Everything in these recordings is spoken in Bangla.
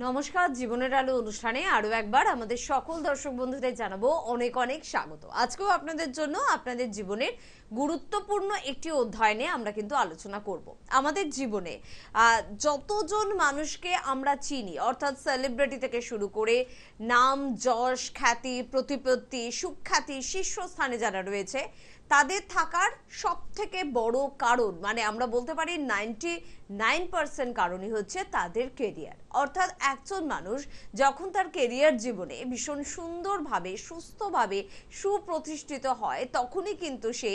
নমস্কার, জীবনের আলো অনুষ্ঠানে আরো একবার আমাদের সকল দর্শক বন্ধুদের জানাবো অনেক অনেক স্বাগত। আজকেও আপনাদের জন্য আপনাদের জীবনের গুরুত্বপূর্ণ একটি অধ্যায় নিয়ে আমরা কিন্তু আলোচনা করব। আমাদের জীবনে যতজন মানুষকে আমরা চিনি, অর্থাৎ সেলিব্রিটি থেকে শুরু করে নাম যশ খ্যাতি প্রতিপত্তি সুখ্যাতি শীর্ষস্থানে যারা রয়েছে, তাদের থাকার সব থেকে বড় কারণ, মানে আমরা বলতে পারি 99% কারণই হচ্ছে তাদের কেরিয়ার। অর্থাৎ একজন মানুষ যখন তার কেরিয়ার জীবনে ভীষণ সুন্দরভাবে সুস্থভাবে সুপ্রতিষ্ঠিত হয়, তখনই কিন্তু সে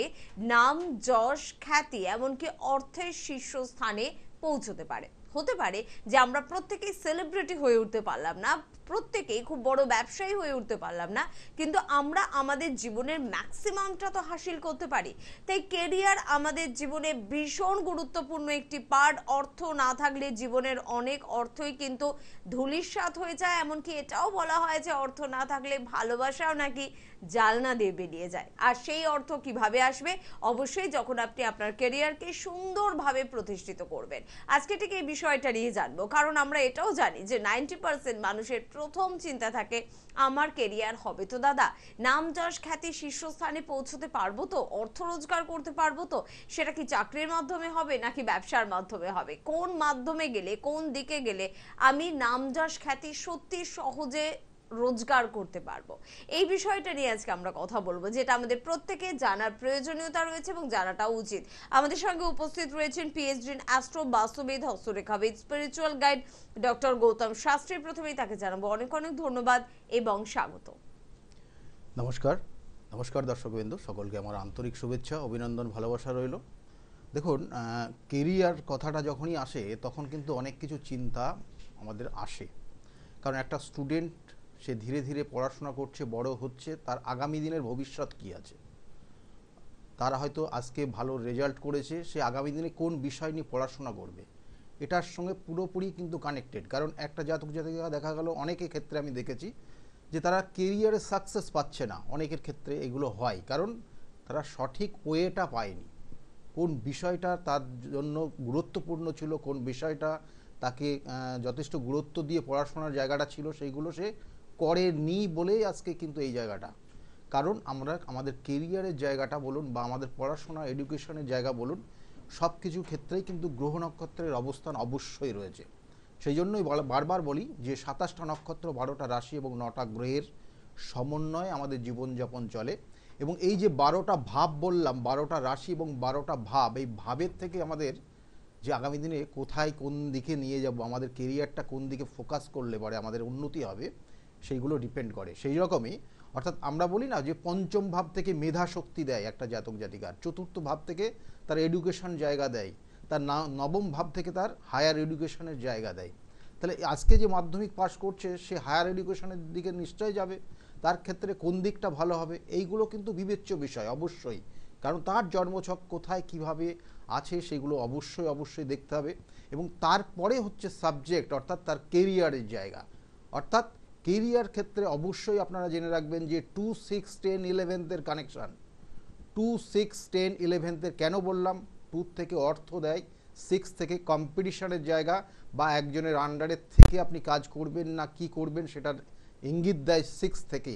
নাম যশ খ্যাতি এমনকি অর্থের শীর্ষস্থানে পৌঁছতে পারে। হতে পারে যে আমরা প্রত্যেকেই সেলিব্রিটি হয়ে উঠতে পারলাম না, প্রত্যেকেই খুব বড় ব্যবসায়ী হয়ে উঠতে পারলাম না, কিন্তু আমরা আমাদের জীবনের ম্যাক্সিমামটা তো হাসিল করতে পারি। তাই কেরিয়ার আমাদের জীবনে ভীষণ গুরুত্বপূর্ণ একটি পার্ট। অর্থ না থাকলে জীবনের অনেক অর্থই কিন্তু ধূলিসাৎ হয়ে যায়। এমনকি এটাও বলা হয় যে অর্থ না থাকলে ভালোবাসাও নাকি জালনা দিয়ে বেরিয়ে যায়। আর সেই অর্থ কিভাবে আসবে? অবশ্যই যখন আপনি আপনার কেরিয়ারকে সুন্দরভাবে প্রতিষ্ঠিত করবেন। আজকে ঠিক এই বিষয়টা নিয়ে জানবো, কারণ আমরা এটাও জানি যে 90% মানুষের প্রথম চিন্তা থাকে আমার কেরিয়ার হবে তো দাদা, নাম যশ খ্যাতি শীর্ষস্থানে পৌঁছতে পারবো তো, অর্থ রোজগার করতে পারবো তো, সেটা কি চাকরির মাধ্যমে হবে নাকি ব্যবসার মাধ্যমে হবে, কোন মাধ্যমে গেলে কোন দিকে গেলে আমি নাম যশ খ্যাতি সত্যি সহজে রোজগার করতে পারবো। এই বিষয়টা নিয়ে আজকে আমরা কথা বলবো, যেটা আমাদের প্রত্যেকে জানার প্রয়োজনীয়তা রয়েছে এবং জানাটাও উচিত। আমাদের সঙ্গে উপস্থিত রয়েছেন পিএইচডি ইন অ্যাস্ট্রো বাস্তুবিদ হস্তরেখাবিদ spiritual guide doctor Gautam Shastri. প্রথমেই তাকে জানাবো অনেক অনেক ধন্যবাদ এবং স্বাগত। নমস্কার। নমস্কার দর্শকবৃন্দ, সকলকে আমার আন্তরিক শুভেচ্ছা অভিনন্দন ভালোবাসা রইল। দেখুন, কেরিয়ার কথাটা যখনই আসে তখন কিন্তু অনেক কিছু চিন্তা আমাদের আসে। কারণ একটা স্টুডেন্ট সে ধীরে ধীরে পড়াশোনা করছে, বড় হচ্ছে, তার আগামী দিনের ভবিষ্যৎ কী আছে, তারা হয়তো আজকে ভালো রেজাল্ট করেছে, সে আগামী দিনে কোন বিষয় নিয়ে পড়াশোনা করবে, এটার সঙ্গে পুরোপুরি কিন্তু কানেক্টেড। কারণ একটা জাতক জাতিকা দেখা গেল অনেকের ক্ষেত্রে আমি দেখেছি যে তারা কেরিয়ারে সাকসেস পাচ্ছে না। অনেকের ক্ষেত্রে এগুলো হয় কারণ তারা সঠিক ওয়েটা পায়নি, কোন বিষয়টা তার জন্য গুরুত্বপূর্ণ ছিল, কোন বিষয়টা তাকে যথেষ্ট গুরুত্ব দিয়ে পড়াশোনার জায়গাটা ছিল, সেইগুলো সে করেনি বলেই আজকে কিন্তু এই জায়গাটা। কারণ আমরা আমাদের কেরিয়ারের জায়গাটা বলুন বা আমাদের পড়াশোনা এডুকেশনের জায়গা বলুন, সব কিছু ক্ষেত্রেই কিন্তু গ্রহ নক্ষত্রের অবস্থান অবশ্যই রয়েছে। সেই জন্যই বারবার বলি যে 27টা নক্ষত্র, 12টা রাশি এবং 9টা গ্রহের সমন্বয়ে আমাদের জীবনযাপন চলে। এবং এই যে 12টা ভাব বললাম, 12টা রাশি এবং 12টা ভাব, এই ভাবের থেকে আমাদের যে আগামী দিনে কোথায় কোন দিকে নিয়ে যাব, আমাদের কেরিয়ারটা কোন দিকে ফোকাস করলে পরে আমাদের উন্নতি হবে, সেইগুলো ডিপেন্ড করে। সেই রকমই অর্থাৎ আমরা বলি না যে পঞ্চম ভাব থেকে মেধা শক্তি দেয় একটা জাতক জাতিকার, চতুর্থ ভাব থেকে তার এডুকেশন জায়গা দেয়, তার নবম ভাব থেকে তার হায়ার এডুকেশনের জায়গা দেয়। তাহলে আজকে যে মাধ্যমিক পাস করছে সে হায়ার এডুকেশনের দিকে নিশ্চয়ই যাবে, তার ক্ষেত্রে কোন দিকটা ভালো হবে এইগুলো কিন্তু বিবেচ্য বিষয় অবশ্যই। কারণ তার জন্মছক কোথায় কিভাবে আছে সেগুলো অবশ্যই দেখতে হবে। এবং তারপরে হচ্ছে সাবজেক্ট, অর্থাৎ তার কেরিয়ারের জায়গা। অর্থাৎ কেরিয়ার ক্ষেত্রে অবশ্যই আপনারা জেনে রাখবেন যে 2, 6, 10, 11 কানেকশান। 2, 6, 10, 11 কেন বললাম? 2 থেকে অর্থ দেয়, 6 থেকে কম্পিটিশনের জায়গা বা একজনের আন্ডারের থেকে আপনি কাজ করবেন না কি করবেন সেটার ইঙ্গিত দেয় 6 থেকে।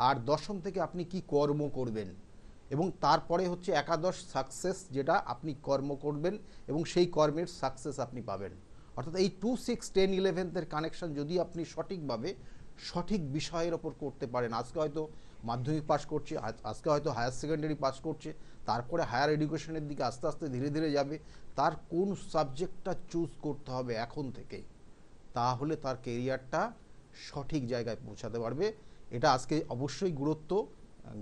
আর দশম থেকে আপনি কি কর্ম করবেন। এবং তারপরে হচ্ছে একাদশ সাকসেস, যেটা আপনি কর্ম করবেন এবং সেই কর্মের সাকসেস আপনি পাবেন। অর্থাৎ এই 2, 6, 10, 11 কানেকশন যদি আপনি সঠিকভাবে সঠিক বিষয়ের ওপর করতে পারেন, আজকে হয়তো মাধ্যমিক পাস করছে, আজকে হয়তো হায়ার সেকেন্ডারি পাস করছে, তারপরে হায়ার এডুকেশনের দিকে আস্তে আস্তে ধীরে ধীরে যাবে, তার কোন সাবজেক্টটা চুজ করতে হবে এখন থেকে, তাহলে তার কেরিয়ারটা সঠিক জায়গায় পৌঁছাতে পারবে। এটা আজকে অবশ্যই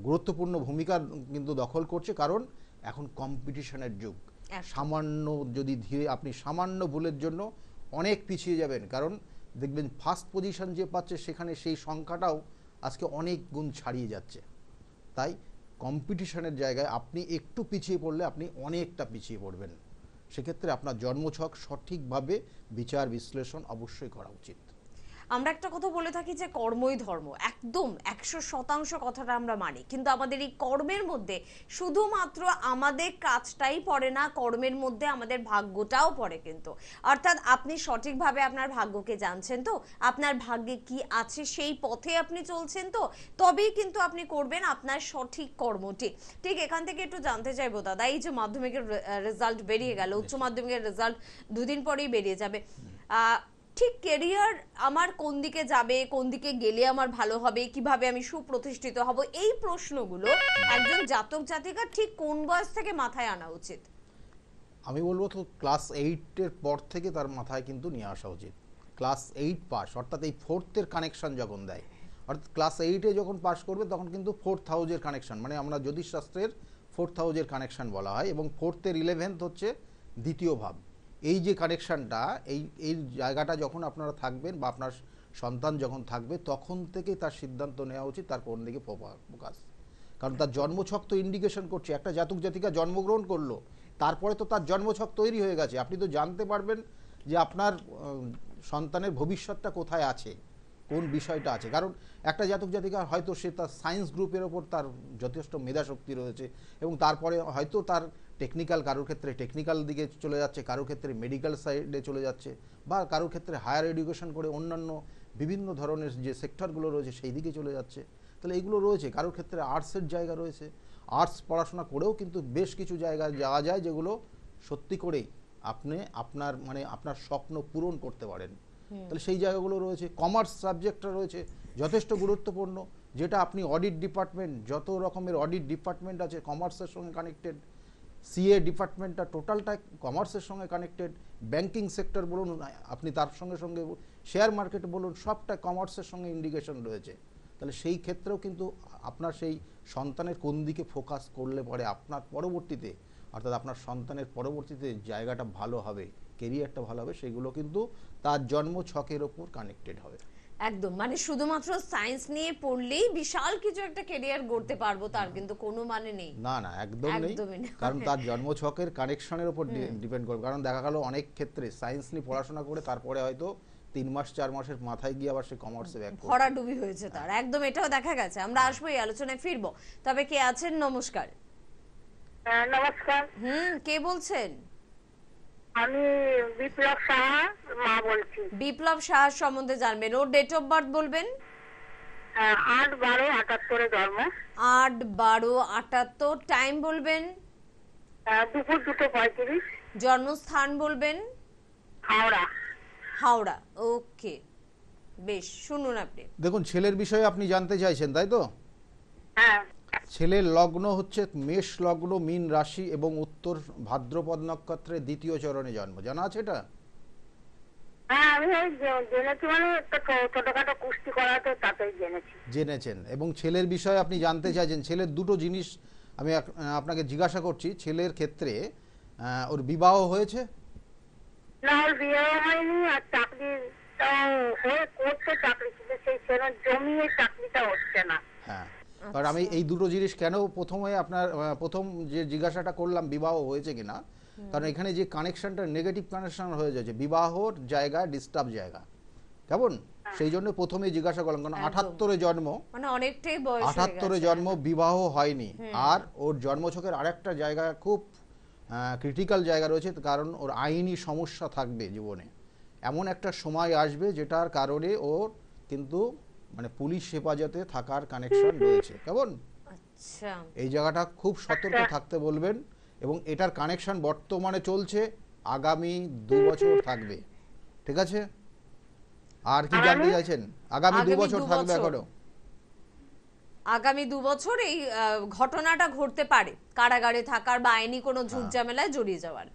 গুরুত্বপূর্ণ ভূমিকা কিন্তু দখল করছে। কারণ এখন কম্পিটিশনের যুগ। সামান্য যদি ধীরে আপনি সামান্য ভুলের জন্য অনেক পিছিয়ে যাবেন। কারণ দেখবেন ফার্স্ট পজিশন যে পাচ্ছে সেখানে সেই সংখ্যাটাও আজকে অনেক গুণ ছাড়িয়ে যাচ্ছে। তাই কম্পিটিশনের জায়গায় আপনি একটু পিছিয়ে পড়লে আপনি অনেকটা পিছিয়ে পড়বেন। সেক্ষেত্রে আপনার জন্মছক সঠিকভাবে বিচার বিশ্লেষণ অবশ্যই করা উচিত। আমরা একটা কথা বলে থাকি যে কর্মই ধর্ম, একদম 100% কথাটা আমরা মানি, কিন্তু আমাদের এই কর্মের মধ্যে শুধুমাত্র আমাদের কাজটাই পড়ে না, কর্মের মধ্যে আমাদের ভাগ্যটাও পড়ে কিন্তু। অর্থাৎ আপনি সঠিকভাবে আপনার ভাগ্যকে জানছেন তো, আপনার ভাগ্যে কি আছে সেই পথে আপনি চলছেন তো, তবেই কিন্তু আপনি করবেন আপনার সঠিক কর্মটি। ঠিক এখান থেকে একটু জানতে চাইবো দাদা, এই যে মাধ্যমিকের রেজাল্ট বেরিয়ে গেল, উচ্চ মাধ্যমিকের রেজাল্ট দুদিন পরেই বেরিয়ে যাবে, ঠিক কেরিয়ার আমার কোন দিকে যাবে, কোন দিকে গেলে আমার ভালো হবে, কিভাবে আমি সুপ্রতিষ্ঠিত হব, এই প্রশ্নগুলো একজন জাতক জাতিকা ঠিক কোন বয়স থেকে মাথায় আনা উচিত? আমি বলবো তো ক্লাস 8-এর পর থেকে তার মাথায় কিন্তু নিয়ে আসা উচিত। ক্লাস 8 পাস, অর্থাৎ এই 4th-এর কানেকশন যখন দেয়, অর্থাৎ ক্লাস 8-এ যখন পাস করবে তখন কিন্তু 4th হাউজের কানেকশন, মানে আমরা জ্যোতিষশাস্ত্রের 4th হাউজের কানেকশন বলা হয়, এবং 4th-এর 11th হচ্ছে দ্বিতীয় ভাব। এই যে কানেকশনটা, এই জায়গাটা যখন আপনারা থাকবেন বা আপনার সন্তান যখন থাকবে, তখন থেকে তার সিদ্ধান্ত নেওয়া উচিত তার কোন দিকে ফোকাস। কারণ তার জন্মছক তো ইন্ডিকেশন করছে, একটা জাতক জাতিকা জন্মগ্রহণ করলো, তারপরে তো তার জন্মছক তৈরি হয়ে গেছে। আপনি তো জানতে পারবেন যে আপনার সন্তানের ভবিষ্যৎটা কোথায় আছে, কোন বিষয়টা আছে। কারণ একটা জাতক জাতিকা হয়তো সে তার সায়েন্স গ্রুপের ওপর তার যথেষ্ট মেধাশক্তি রয়েছে, এবং তারপরে হয়তো তার টেকনিক্যাল, কারোর ক্ষেত্রে টেকনিক্যাল দিকে চলে যাচ্ছে, কারোর ক্ষেত্রে মেডিকেল সাইডে চলে যাচ্ছে, বা কারোর ক্ষেত্রে হায়ার এডুকেশন করে অন্যান্য বিভিন্ন ধরনের যে সেক্টরগুলো রয়েছে সেই দিকে চলে যাচ্ছে। তাহলে এইগুলো রয়েছে। কারোর ক্ষেত্রে আর্টসের জায়গা রয়েছে, আর্টস পড়াশোনা করেও কিন্তু বেশ কিছু জায়গায় যাওয়া যায় যেগুলো সত্যি করেই আপনি আপনার স্বপ্ন পূরণ করতে পারেন। তাহলে সেই জায়গাগুলো রয়েছে। কমার্স সাবজেক্টটা রয়েছে যথেষ্ট গুরুত্বপূর্ণ, যেটা আপনি অডিট ডিপার্টমেন্ট, যত রকমের অডিট ডিপার্টমেন্ট আছে কমার্সের সঙ্গে কানেক্টেড, সিএ ডিপার্টমেন্টটা টোটালটা কমার্সের সঙ্গে কানেক্টেড, ব্যাংকিং সেক্টর বলুন, আপনি তার সঙ্গে সঙ্গে শেয়ার মার্কেট বলুন, সবটা কমার্সের সঙ্গে ইন্ডিকেশন রয়েছে। তাহলে সেই ক্ষেত্রেও কিন্তু আপনার সেই সন্তানের কোন দিকে ফোকাস করলে পরে আপনার পরবর্তীতে, অর্থাৎ আপনার সন্তানের পরবর্তীতে জায়গাটা ভালো হবে, কেরিয়ারটা ভালো হবে, সেগুলো কিন্তু তার জন্ম ছকের ওপর কানেক্টেড হবে। একদম, মানে শুধুমাত্র সায়েন্স নিয়ে পড়লেই বিশাল কিছু একটা ক্যারিয়ার গড়তে পারবো তার কিন্তু কোনো মানে নেই। না না, একদম নেই। একদমই না। কারণ তার জন্মছকের কানেকশনের উপর ডিপেন্ড করবে। কারণ দেখা গেল অনেক ক্ষেত্রে সায়েন্স নিয়ে পড়াশোনা করে তারপরে হয়তো 3 মাস 4 মাসের মাথায় গিয়ে আবার সে কমার্সে ব্যাক করে, ভরাডুবি হয়েছে তার, একদম এটাও দেখা গেছে। আমরা আসবো এই আলোচনায় ফিরবো, তবে কে আছেন? নমস্কার। নমস্কার, কে বলছেন? আমি বিপ্লব সাহা মা বলছি। বিপ্লব সাহা সম্বন্ধে জানবেন, ওর ডেট অফ বার্থ বলবেন। 8/12/78 জন্ম। 8/12/78, টাইম বলবেন। দুপুর 2:35। জন্মস্থান বলবেন। হাওড়া। হাওড়া, ওকে, বেশ, শুনুন আপনি। দেখুন, ছেলের বিষয়ে আপনি জানতে চাইছেন, তাই তো? হ্যাঁ ছেলের লগ্ন হচ্ছে মেষ লগ্ন, মীন রাশি, এবং উত্তর ভাদ্রপদ নক্ষত্রের দ্বিতীয় চরণে জন্ম। জানা আছে এটা? হ্যাঁ, আমি ওই জেনেছি, মানে একটা ছোটখাটো কুস্তি করাতে তাতেই জেনেছি। জেনেছেন। এবং ছেলের বিষয়ে আপনি জানতে চাইছেন। ছেলের দুটো জিনিস আমি আপনাকে জিজ্ঞাসা করছি। ছেলের ক্ষেত্রে ওর বিবাহ হয়েছে? না, ওর বিয়ে হয়নি, আর চাকরি হয়ে করতে চাকরি ছিল, সেই ছেলের জমিয়ে চাকরিটা হচ্ছে না। হ্যাঁ, কারণ আমি এই দুটো জিনিস কেন প্রথমে আপনার প্রথম যে জিজ্ঞাসাটা করলাম বিবাহ হয়েছে কিনা, কারণ এখানে যে কানেকশনটা নেগেটিভ কানেকশন হয়ে যাচ্ছে, বিবাহর জায়গা ডিস্টার্ব জায়গা, কেমন? সেই জন্য প্রথমে জিজ্ঞাসা করলাম, কারণ 78-এ জন্ম, মানে অনেকটাই বয়স হয়ে 78-এ গেছে। জন্ম, বিবাহ হয়নি। আর ওর জন্মছকের আরেকটা জায়গা খুব ক্রিটিক্যাল জায়গা রয়েছে, কারণ ওর আইনি সমস্যা থাকবে জীবনে। এমন একটা সময় আসবে যেটার কারণে ওর কিন্তু মানে পুলিশ হেফাজতে থাকার কানেকশন রয়েছে, কেমন? আচ্ছা, এই জায়গাটা খুব সতর্ক থাকতে বলবেন। এবং এটার কানেকশন বর্তমানে চলছে, আগামী 2 বছর থাকবে, ঠিক আছে? আর কি জানতে চাইছেন? আগামী 2 বছর থাকবে এখনো। আগামী 2 বছর এই ঘটনাটা ঘটতে পারে, কারাগারে থাকার বা আইনি কোনো ঝুট ঝামেলায় জড়িয়ে যাওয়ার।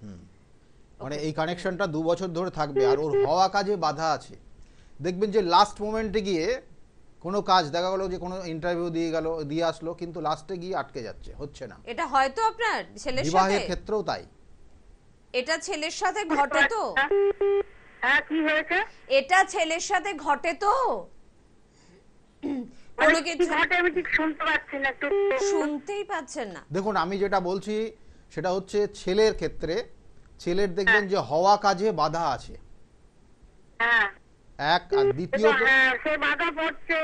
মানে এই কানেকশনটা 2 বছর ধরে থাকবে। আর ওর হওয়া কাজে বাধা আছে। দেখবেন যে লাস্ট মোমেন্টে গিয়ে কোনো কাজ দেখা গেল যে কোনো ইন্টারভিউ দিয়ে আসলো, কিন্তু লাস্টে গিয়ে আটকে যাচ্ছে, হচ্ছে না। এটা হয়তো আপনার ছেলের সাথে, বিবাহের ক্ষেত্রেও তাই। এটা ছেলের সাথে ঘটে তো? হ্যাঁ, কি হয়েছে? এটা ছেলের সাথে ঘটে তো? মানে কোনো কি কিছু ঘটে আমি ঠিক শুনতে পাচ্ছি না, একটু শুনতেই পাচ্ছেন না? দেখুন, আমি যেটা বলছি সেটা হচ্ছে ছেলের ক্ষেত্রে, ছেলের দেখবেন যে হওয়া কাজে বাধা আছে। হ্যাঁ এক, আর দ্বিতীয়ত হ্যাঁ, সে বাধা পড়ছে,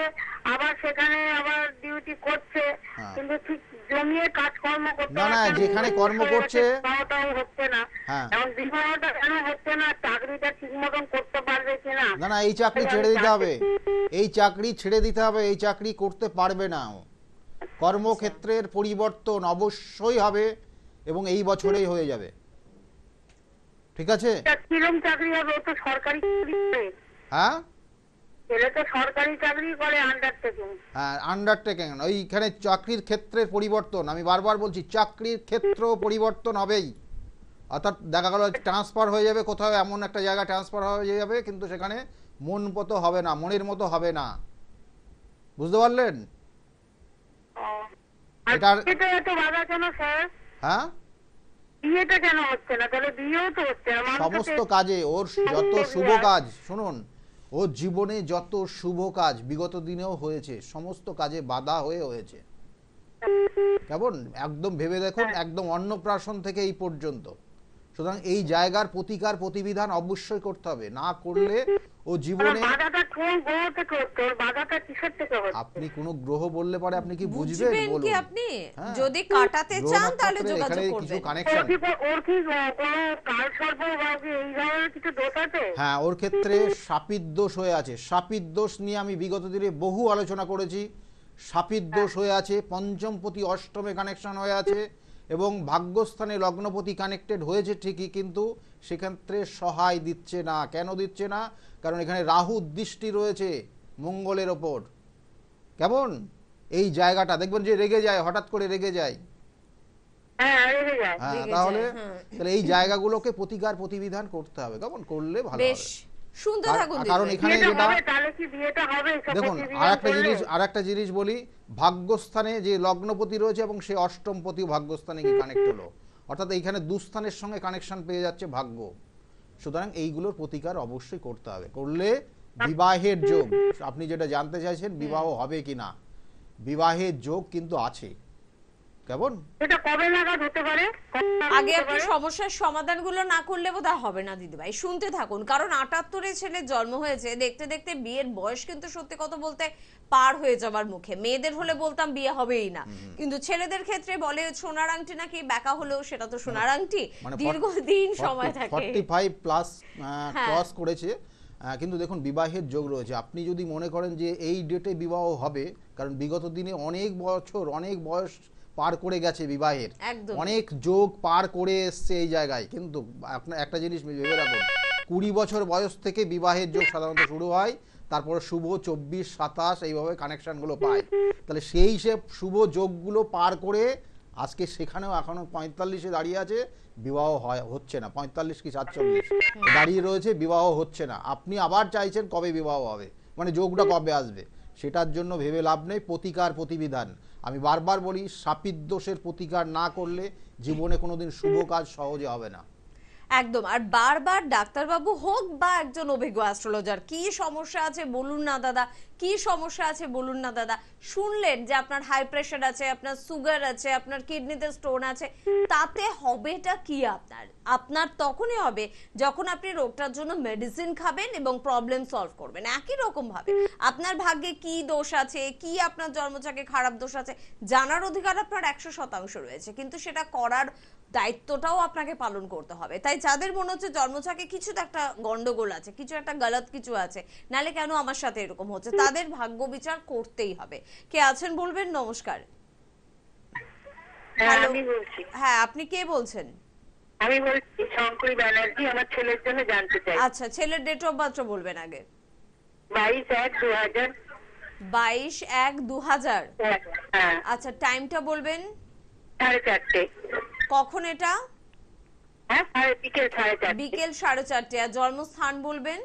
আবার সেখানে আবার ডিউটি করছে, হ্যাঁ। কিন্তু ঠিক জমিয়ে কাজকর্ম করতে না, না, পারছে যেখানে কর্ম করছে, বিবাহটাও হচ্ছে না। হ্যাঁ। এখন বিবাহটা কেন হচ্ছে না, চাকরিটা ঠিক মতন করতে পারবে কিনা? না, না, এই চাকরি ছেড়ে দিতে হবে, এই চাকরি ছেড়ে দিতে হবে, এই চাকরি করতে পারবে না। কর্মক্ষেত্রের পরিবর্তন অবশ্যই হবে এবং এই বছরেই হয়ে যাবে, ঠিক আছে? কিরম চাকরি হবে? ও তো সরকারি চাকরি করে। হ্যাঁ, ছেলে তো সরকারি চাকরি করে, আন্ডারটেকিং। হ্যাঁ, আন্ডারটেকিং, ওইখানে চাকরির ক্ষেত্রের পরিবর্তন, আমি বারবার বলছি চাকরির ক্ষেত্র পরিবর্তন হবেই। অর্থাৎ দেখা গেল ট্রান্সফার হয়ে যাবে কোথাও, এমন একটা জায়গায় ট্রান্সফার হয়ে যাবে, কিন্তু সেখানে মন মতো হবে না, মনের মতো হবে না, বুঝতে পারলেন? আর এটার- বিয়েটা এত বাধা কেন স্যার? হ্যাঁ, বিয়েটা কেন হচ্ছে না? তাহলে বিয়েও তো হচ্ছে না। মানুষ তো সমস্ত কাজে ওর যত শুভ কাজ, শুনুন, ওর জীবনে যত শুভ কাজ বিগত দিনেও হয়েছে, সমস্ত কাজে বাধা হয়েছে। কেমন একদম ভেবে দেখুন, একদম অন্নপ্রাশন থেকে এই পর্যন্ত। সুতরাং এই জায়গার প্রতিকার প্রতিবিধান অবশ্যই করতে হবে, না করলে ও জীবনে। বাধাটা কোন গ্রহ থেকে হচ্ছে? ওর বাধাটা কিসের থেকে হচ্ছে? আপনি কোনো গ্রহ বললে পরে আপনি কি বুঝবেন বুঝবেন কি বলুন? আপনি? হ্যাঁ। যদি কাটাতে গ্রহ চান তাহলে নক্ষত্রে যোগাযোগ এখানে কিছু করবেন। কানেকশন। ওর কি কোনো কালসর্প বা কি এই ধরনের কিছু দোষ আছে? হ্যাঁ, ওর ক্ষেত্রে শাপিত দোষ হয়ে আছে। শাপিত দোষ নিয়ে আমি বিগত দিনে বহু আলোচনা করেছি। শাপিত দোষ হয়ে আছে, পঞ্চমপতি অষ্টমে কানেকশন হয়ে আছে এবং ভাগ্যস্থানে লগ্নপতি কানেক্টেড হয়েছে ঠিকই, কিন্তু সেক্ষেত্রে সহায় দিচ্ছে না। কেন দিচ্ছে না? কারণ এখানে রাহু দৃষ্টি রয়েছে মঙ্গলের ওপর। কেমন এই জায়গাটা দেখবেন যে রেগে যায়, হঠাৎ করে রেগে যায়। হ্যাঁ, রেগে যায়। হ্যাঁ, রেগে তাহলে যায়, হ্যাঁ। তাহলে এই জায়গাগুলোকে প্রতিকার প্রতিবিধান করতে হবে। কেমন করলে ভালো বেশ হবে? শুনতে থাকুন কারণ দিদি। এখানে বিয়েটা যেটা, হবে, তাহলে কি বিয়েটা হবে? এসব দেখুন প্রতিবিধান করলে? আর একটা জিনিস বলি, ভাগ্যস্থানে যে লগ্নপতি রয়েছে এবং সে অষ্টমপতি ভাগ্যস্থানে কি কানেক্ট হলো, অর্থাৎ এইখানে দুস্থানের সঙ্গে কানেকশন পেয়ে যাচ্ছে ভাগ্য। সুতরাং এইগুলোর প্রতিকার অবশ্যই করতে হবে, করলে বিবাহের যোগ, আপনি যেটা জানতে চাইছেন বিবাহ হবে কিনা, বিবাহের যোগ কিন্তু আছে। কেমন এটা কবে নাগাদ হতে পারে? আগে আপনি সমস্যার সমাধানগুলো না করলে বোধহয় হবে না দিদিভাই, শুনতে থাকুন। কারণ 78-এ ছেলের জন্ম হয়েছে, দেখতে দেখতে বিয়ের বয়স কিন্তু সত্যি কথা বলতে পার হয়ে যাবার মুখে। মেয়েদের হলে বলতাম বিয়ে হবেই না, কিন্তু ছেলেদের ক্ষেত্রে বলে সোনার আংটি নাকি বেকা হলেও সেটা তো সোনার আংটি, মানে দীর্ঘদিন সময় থাকে। 45 প্লাস হ্যাঁ। ক্রস করেছে, কিন্তু দেখুন বিবাহের যোগ রয়েছে। আপনি যদি মনে করেন যে এই ডেটে বিবাহ হবে, কারণ বিগত দিনে অনেক বছর অনেক বয়স পার করে গেছে বিবাহের, একদম। অনেক যোগ পার করে এসছে এই জায়গায়, কিন্তু আপনার একটা জিনিস ভেবে রাখুন, 20 বছর বয়স থেকে বিবাহের যোগ সাধারণত শুরু হয়, তারপরে শুভ 24, 27 এইভাবে কানেকশনগুলো পায়। তাহলে সেই সে শুভ যোগগুলো পার করে আজকে সেখানেও এখনো 45-এ দাঁড়িয়ে আছে, বিবাহ হচ্ছে না। 45 কি 47 দাঁড়িয়ে রয়েছে, বিবাহ হচ্ছে না। আপনি আবার চাইছেন কবে বিবাহ হবে, মানে যোগটা কবে আসবে, সেটার জন্য ভেবে লাভ নেই। প্রতিকার প্রতিবিধান আমি বারবার বলি, শাপিত দোষের প্রতিকার না করলে জীবনে কোনোদিন শুভ কাজ সহজে হবে না। একদম। আর বারবার ডাক্তারবাবু হোক বা একজন অভিজ্ঞ অ্যাস্ট্রোলজার, কি সমস্যা আছে বলুন না দাদা, কি সমস্যা আছে বলুন না দাদা, শুনলেন যে আপনার হাই প্রেশার আছে, আপনার সুগার আছে, আপনার কিডনিতে স্টোন আছে, তাতে হবেটা কি? আপনার তখনই হবে যখন আপনি রোগটার জন্য মেডিসিন খাবেন এবং প্রবলেম সলভ করবেন। একই রকম ভাবে আপনার ভাগ্যে কি দোষ আছে, কি আপনার জন্মছকে খারাপ দোষ আছে জানার অধিকার আপনার 100% রয়েছে, কিন্তু সেটা করার দায়িত্বটাও আপনাকে পালন করতে হবে। তাই যাদের মনে হচ্ছে জন্মছকে কিছু তো একটা গন্ডগোল আছে, কিছু একটা গলত কিছু আছে, নালে কেন আমার সাথে এরকম হচ্ছে, তাদের ভাগ্য বিচার করতেই হবে। কে আছেন বলবেন? নমস্কার। হ্যাঁ, হ্যালো। আমি বলছি। হ্যাঁ, আপনি কে বলছেন? আমি বলছি শঙ্করী ব্যানার্জি, আমার ছেলের জন্য জানতে চাই। আচ্ছা, ছেলের ডেট অফ বার্থ বলবেন আগে। 22/1/2000। 22/1/2000। হ্যাঁ, আচ্ছা, টাইমটা বলবেন 4:30। কখন এটা? হ্যাঁ, বিকেল 4:30। বিকেল 4:30। আর জন্মস্থান বলবেন?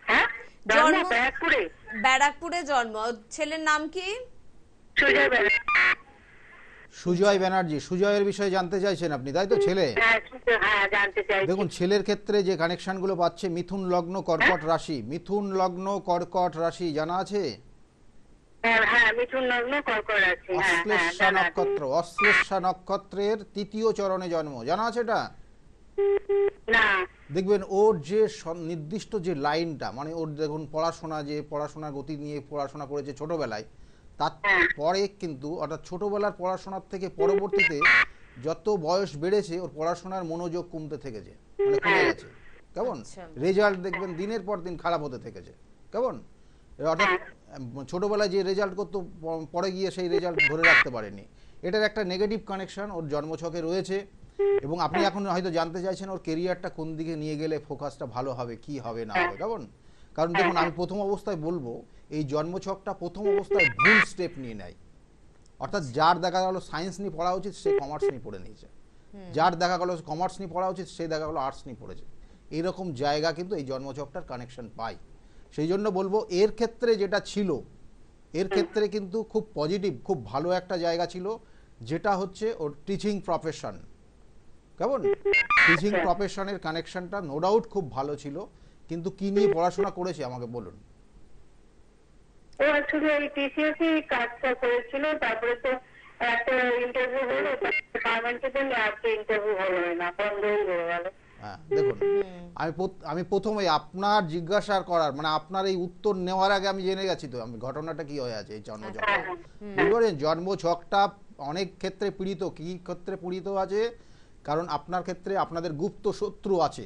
হ্যাঁ, জন্ম ব্যারাকপুরে। ব্যারাকপুরে জন্ম। ছেলের নাম কি? সুজয় ব্যানার্জি। সুজয় ব্যানার্জি, সুজয়ের বিষয়ে জানতে চাইছেন আপনি, তাই তো? ছেলে, হ্যাঁ, জানতে চাই। দেখুন ছেলের ক্ষেত্রে যে কানেকশনগুলো পাচ্ছে, মিথুন লগ্ন কর্কট রাশি, মিথুন লগ্ন কর্কট রাশি জানা আছে? হ্যাঁ, মিথুন লগ্ন কর্কট রাশি। হ্যাঁ, অশ্লেষা নক্ষত্র, অশ্লেষা নক্ষত্রের 3য় চরণে জন্ম, জানা আছে এটা? না। দেখবেন ওর যে নির্দিষ্ট যে লাইনটা, মানে ওর দেখুন পড়াশোনার গতি নিয়ে পড়াশোনা করেছে ছোটবেলায়, তার পরে কিন্তু অর্থাৎ ছোটবেলার পড়াশোনার থেকে পরবর্তীতে যত বয়স বেড়েছে ওর পড়াশোনার মনোযোগ কমতে থেকেছে, মানে কমে গেছে। কেমন আচ্ছা। রেজাল্ট দেখবেন দিনের পর দিন খারাপ হতে থেকেছে। কেমন অর্থাৎ ছোটবেলায় যে রেজাল্ট করতো পরে গিয়ে সেই রেজাল্ট ধরে রাখতে পারেনি। এটার একটা নেগেটিভ কানেকশন ওর জন্মছকে রয়েছে। এবং আপনি এখন হয়তো জানতে চাইছেন ওর কেরিয়ারটা কোন দিকে নিয়ে গেলে ফোকাসটা ভালো হবে, কি হবে না হবে। কেমন কারণ দেখুন আমি প্রথম অবস্থায় বলবো এই জন্মছকটা প্রথম অবস্থায় ভুল স্টেপ নিয়ে নেয়। অর্থাৎ যার দেখা গেল সায়েন্স নিয়ে পড়া উচিত সে কমার্স নিয়ে পড়ে নিয়েছে, যার দেখা গেল কমার্স নিয়ে পড়া উচিত সে দেখা গেল আর্টস নিয়ে পড়েছে। এইরকম জায়গা কিন্তু এই জন্মছকটার কানেকশন পাই। সেই জন্য বলবো এর ক্ষেত্রে যেটা ছিল, এর ক্ষেত্রে কিন্তু খুব পজিটিভ, খুব ভালো একটা জায়গা ছিল, যেটা হচ্ছে ওর টিচিং প্রফেশন। কেমন টিচিং প্রফেশনের কানেকশনটা নো ডাউট খুব ভালো ছিল, কিন্তু কি নিয়ে পড়াশোনা করেছে আমাকে বলুন। ও আসলে এই টিসিএস কাজটা করেছিল, তারপরে তো একটা ইন্টারভিউ হলো, পার্মানেন্টের জন্য আজকে ইন্টারভিউ হলো না, বন্ধ হয়ে গেল। হ্যাঁ দেখুন আমি প্রথমে আপনার জিজ্ঞাসা করার মানে আপনার এই উত্তর নেওয়ার আগে আমি জেনে গেছি তো আমি ঘটনাটা কি হয়ে আছে এই জন্মছকটা। বুঝতে পারছেন জন্মছকটা অনেক ক্ষেত্রে পীড়িত, কি ক্ষেত্রে পীড়িত আছে, কারণ আপনার ক্ষেত্রে আপনাদের গুপ্ত শত্রু আছে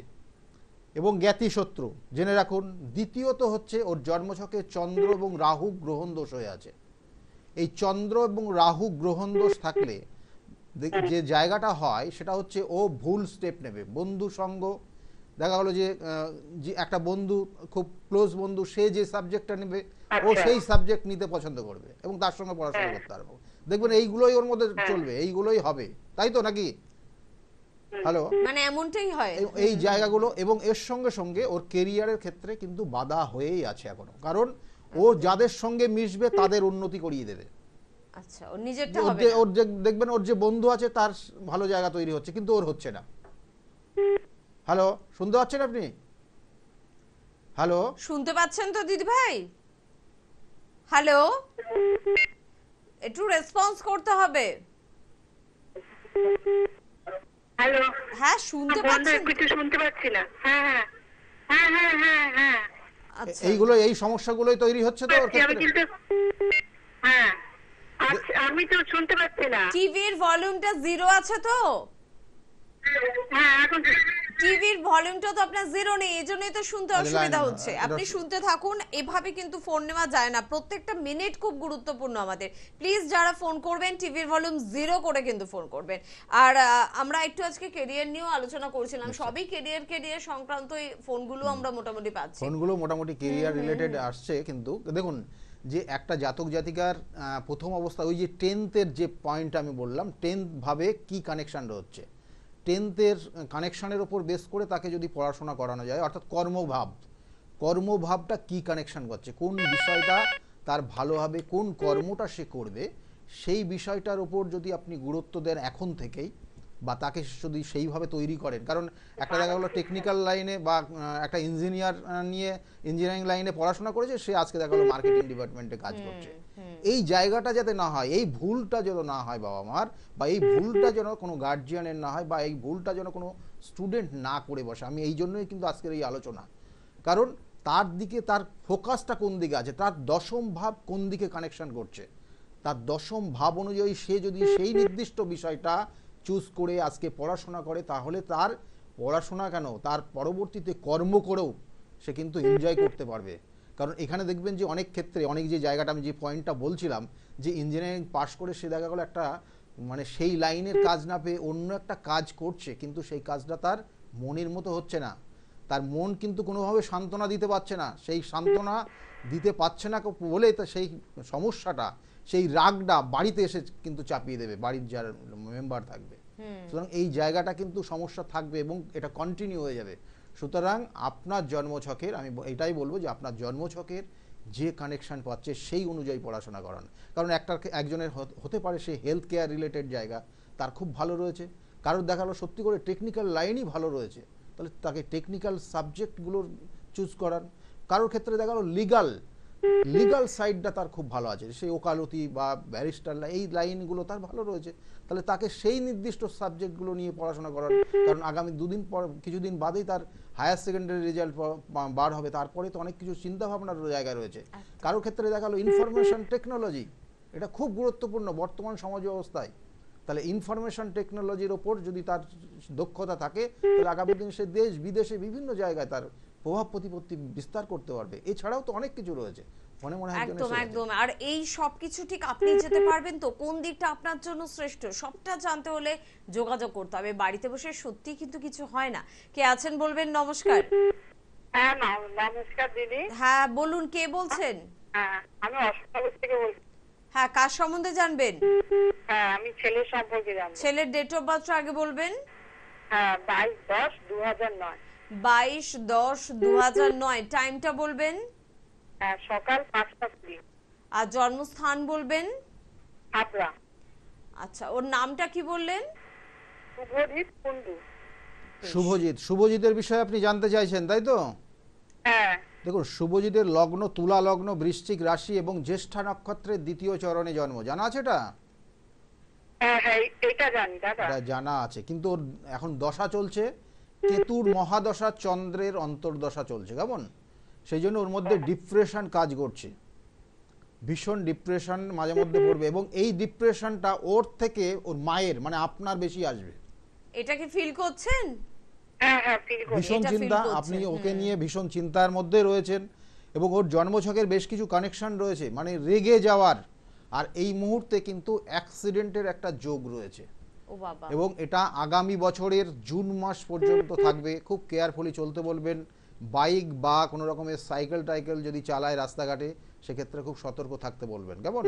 এবং জ্ঞাতি শত্রু জেনে রাখুন। দ্বিতীয়ত হচ্ছে ওর জন্মছকে চন্দ্র এবং রাহু গ্রহণ দোষ হয়ে আছে। এই চন্দ্র এবং রাহু গ্রহণ দোষ থাকলে যে জায়গাটা হয় সেটা হচ্ছে ও ভুল স্টেপ নেবে। বন্ধু সঙ্গ দেখা গেলো যে একটা বন্ধু খুব ক্লোজ বন্ধু, সে যে সাবজেক্টটা নেবে ও সেই সাবজেক্ট নিতে পছন্দ করবে এবং তার সঙ্গে পড়াশোনা করতে পারবো। দেখবেন এইগুলোই ওর মধ্যে চলবে, এইগুলোই হবে, তাই তো নাকি? হ্যালো, মানে এমনটাই হয় এই জায়গাগুলো। এবং এর সঙ্গে সঙ্গে ওর কেরিয়ারের ক্ষেত্রে কিন্তু বাধা হয়েই আছে এখনো, কারণ ও যাদের সঙ্গে মিশবে তাদের উন্নতি করিয়ে দেবে। আচ্ছা, ওর নিজেরটা হবে না। ওর যে দেখবেন ওর যে বন্ধু আছে তার ভালো জায়গা তৈরি হচ্ছে, কিন্তু ওর হচ্ছে না। হ্যালো, শুনতে পাচ্ছেন আপনি? হ্যালো, শুনতে পাচ্ছেন তো দিদি ভাই? হ্যালো, একটু রেসপন্স করতে হবে। হ্যালো, হ্যাঁ শুনতে পাচ্ছেন? কিছু শুনতে পাচ্ছি না। হ্যাঁ হ্যাঁ হ্যাঁ হ্যাঁ হ্যাঁ হ্যাঁ আচ্ছা, এই সমস্যাগুলোই তৈরি হচ্ছে তো ওর আমি ক্ষেত্রে। কিন্তু হ্যাঁ আচ্ছা, আমি তো শুনতে পাচ্ছি না। টিভির ভলিউমটা জিরো আছে তো? হ্যাঁ এখন টিভির ভলিউমটা তো আপনার জিরো নেই, এজন্যই তো শুনতে আরে অসুবিধা লাইন, হচ্ছে। এটা- আপনি শুনতে থাকুন, এভাবে কিন্তু ফোন নেওয়া যায় না, প্রত্যেকটা মিনিট খুব গুরুত্বপূর্ণ আমাদের। প্লিজ যারা ফোন করবেন টিভির ভলিউম জিরো করে কিন্তু ফোন করবেন। আর আমরা একটু আজকে কেরিয়ার নিয়েও আলোচনা করছিলাম, সবই কেরিয়ার সংক্রান্ত এই ফোনগুলো আমরা মোটামুটি পাচ্ছি। ফোনগুলো মোটামুটি কেরিয়ার রিলেটেড আসছে। কিন্তু দেখুন যে একটা জাতক জাতিকার প্রথম অবস্থা ওই যে 10th-এর যে পয়েন্ট আমি বললাম, 10th ভাবে কি কানেকশনটা হচ্ছে, 10th-এর কানেকশনের ওপর বেস করে তাকে যদি পড়াশোনা করানো যায়, অর্থাৎ কর্মভাবটা কি কানেকশন করছে, কোন বিষয়টা তার ভালো হবে, কোন কর্মটা সে করবে, সেই বিষয়টার উপর যদি আপনি গুরুত্ব দেন এখন থেকেই, বা তাকে যদি সেইভাবে তৈরি করেন। কারণ একটা দেখা গেলো টেকনিক্যাল লাইনে বা একটা ইঞ্জিনিয়ারিং লাইনে পড়াশোনা করেছে, সে আজকে দেখা গেলো মার্কেটিং ডিপার্টমেন্টে কাজ করছে। এই জায়গাটা যাতে না হয়, এই ভুলটা যেন না হয় বাবা মার, বা এই ভুলটা যেন কোনো গার্জিয়ানের না হয়, বা এই ভুলটা যেন কোনো স্টুডেন্ট না করে বসে। আমি এই জন্যই কিন্তু আজকের এই আলোচনা, কারণ তার দিকে তার ফোকাসটা কোন দিকে আছে, তার দশম ভাব কোন দিকে কানেকশন করছে, তার দশম ভাব অনুযায়ী সে যদি সেই নির্দিষ্ট বিষয়টা চুজ করে আজকে পড়াশোনা করে, তাহলে তার পড়াশোনা কেন, তার পরবর্তীতে কর্ম করেও সে কিন্তু এনজয় করতে পারবে। কারণ এখানে দেখবেন যে অনেক ক্ষেত্রে অনেক যে জায়গাটা আমি যে পয়েন্টটা বলছিলাম, যে ইঞ্জিনিয়ারিং পাশ করে সে দেখা গেলো একটা মানে সেই লাইনের কাজ না পেয়ে অন্য একটা কাজ করছে, কিন্তু সেই কাজটা তার মনের মতো হচ্ছে না, তার মন কিন্তু কোনোভাবে সান্ত্বনা দিতে পারছে না। সেই সান্ত্বনা দিতে পারছে না বলে তা সেই সমস্যাটা, সেই রাগটা বাড়িতে এসে কিন্তু চাপিয়ে দেবে, বাড়ির যার মেম্বার থাকবে। সুতরাং এই জায়গাটা কিন্তু সমস্যা থাকবে এবং এটা কন্টিনিউ হয়ে যাবে। সুতরাং আপনার জন্মছকের আমি এটাই বলবো যে আপনার জন্মছকের যে কানেকশন পাচ্ছে সেই অনুযায়ী পড়াশোনা করান। কারণ একজনের হতে পারে সে হেলথ কেয়ার রিলেটেড জায়গা তার খুব ভালো রয়েছে, কারোর দেখালো সত্যি করে টেকনিক্যাল লাইনই ভালো রয়েছে, তাহলে তাকে টেকনিক্যাল সাবজেক্টগুলোর চুজ করান। কারোর ক্ষেত্রে দেখালো লিগাল, লিগ্যাল সাইডটা তার খুব ভালো আছে, সেই ওকালতি বা ব্যারিস্টার এই লাইনগুলো তার ভালো রয়েছে, তাহলে তাকে সেই নির্দিষ্ট সাবজেক্টগুলো নিয়ে পড়াশোনা করার, কারণ আগামী দুদিন পর কিছুদিন বাদেই তার হায়ার সেকেন্ডারি রেজাল্ট বার হবে, তারপরে তো অনেক কিছু চিন্তা ভাবনার জায়গা রয়েছে। কারোর ক্ষেত্রে দেখা গেলো ইনফরমেশন টেকনোলজি, এটা খুব গুরুত্বপূর্ণ বর্তমান সমাজ ব্যবস্থায়, তাহলে ইনফরমেশন টেকনোলজির ওপর যদি তার দক্ষতা থাকে তাহলে আগামী দিনে সে দেশ বিদেশে বিভিন্ন জায়গায় তার প্রভাব প্রতিপত্তি বিস্তার করতে পারবে। এছাড়াও তো অনেক কিছু রয়েছে, মনে মনে একদম একদম। আর এই সবকিছু ঠিক আপনি যেতে পারবেন তো? কোন দিকটা আপনার জন্য শ্রেষ্ঠ সবটা জানতে হলে যোগাযোগ করতে হবে, বাড়িতে বসে সত্যি কিন্তু কিছু হয় না। কে আছেন বলবেন? নমস্কার। হ্যাঁ নমস্কার দিদি। হ্যাঁ বলুন, কে বলছেন? হ্যাঁ আমি অশোকনগর থেকে বলছি। হ্যাঁ, কার সম্বন্ধে জানবেন? হ্যাঁ আমি ছেলের সম্পর্কে জানবো। ছেলের ডেট অফ বার্থ আগে বলবেন। হ্যাঁ 22/10/2009। 22/10/2009। টাইমটা বলবেন। হ্যাঁ সকাল 5টা 20। আর জন্মস্থান বলবেন। হাবড়া। আচ্ছা, ওর নামটা কি বললেন? শুভজিৎ কুন্ডু। শুভজিতের বিষয়ে আপনি জানতে চাইছেন, তাই তো? হ্যাঁ দেখুন, শুভজিতের লগ্ন তুলা লগ্ন, বৃশ্চিক রাশি এবং জ্যেষ্ঠা নক্ষত্রের দ্বিতীয় চরণে জন্ম। জানা আছে এটা? হ্যাঁ হ্যাঁ এটা জানি দাদা। এটা জানা আছে, কিন্তু ওর এখন দশা চলছে কেতুর মহাদশা, চন্দ্রের অন্তর্দশা চলছে, কেমন? সেই জন্য ওর মধ্যে ডিপ্রেশন কাজ করছে, ভীষণ ডিপ্রেশন মাঝে মধ্যে পড়বে, এবং এই ডিপ্রেশনটা ওর থেকে ওর মায়ের মানে আপনার বেশি আসবে। এটা কি ফিল করছেন? হ্যাঁ হ্যাঁ ফিল করি। ভীষণ এটা feel চিন্তা, করছেন, আপনি ওকে নিয়ে ভীষণ চিন্তার মধ্যে রয়েছেন, এবং ওর জন্মছকের বেশ কিছু কানেকশন রয়েছে, মানে রেগে যাওয়ার, আর এই মুহূর্তে কিন্তু অ্যাক্সিডেন্টের একটা যোগ রয়েছে, ও বাবা। এবং এটা আগামী বছরের জুন মাস পর্যন্ত থাকবে। খুব কেয়ারফুলি চলতে বলবেন। বাইক বা কোনো রকমের সাইকেল টাইকেল যদি চালায় রাস্তাঘাটে, সেক্ষেত্রে খুব সতর্ক থাকতে বলবেন, কেমন?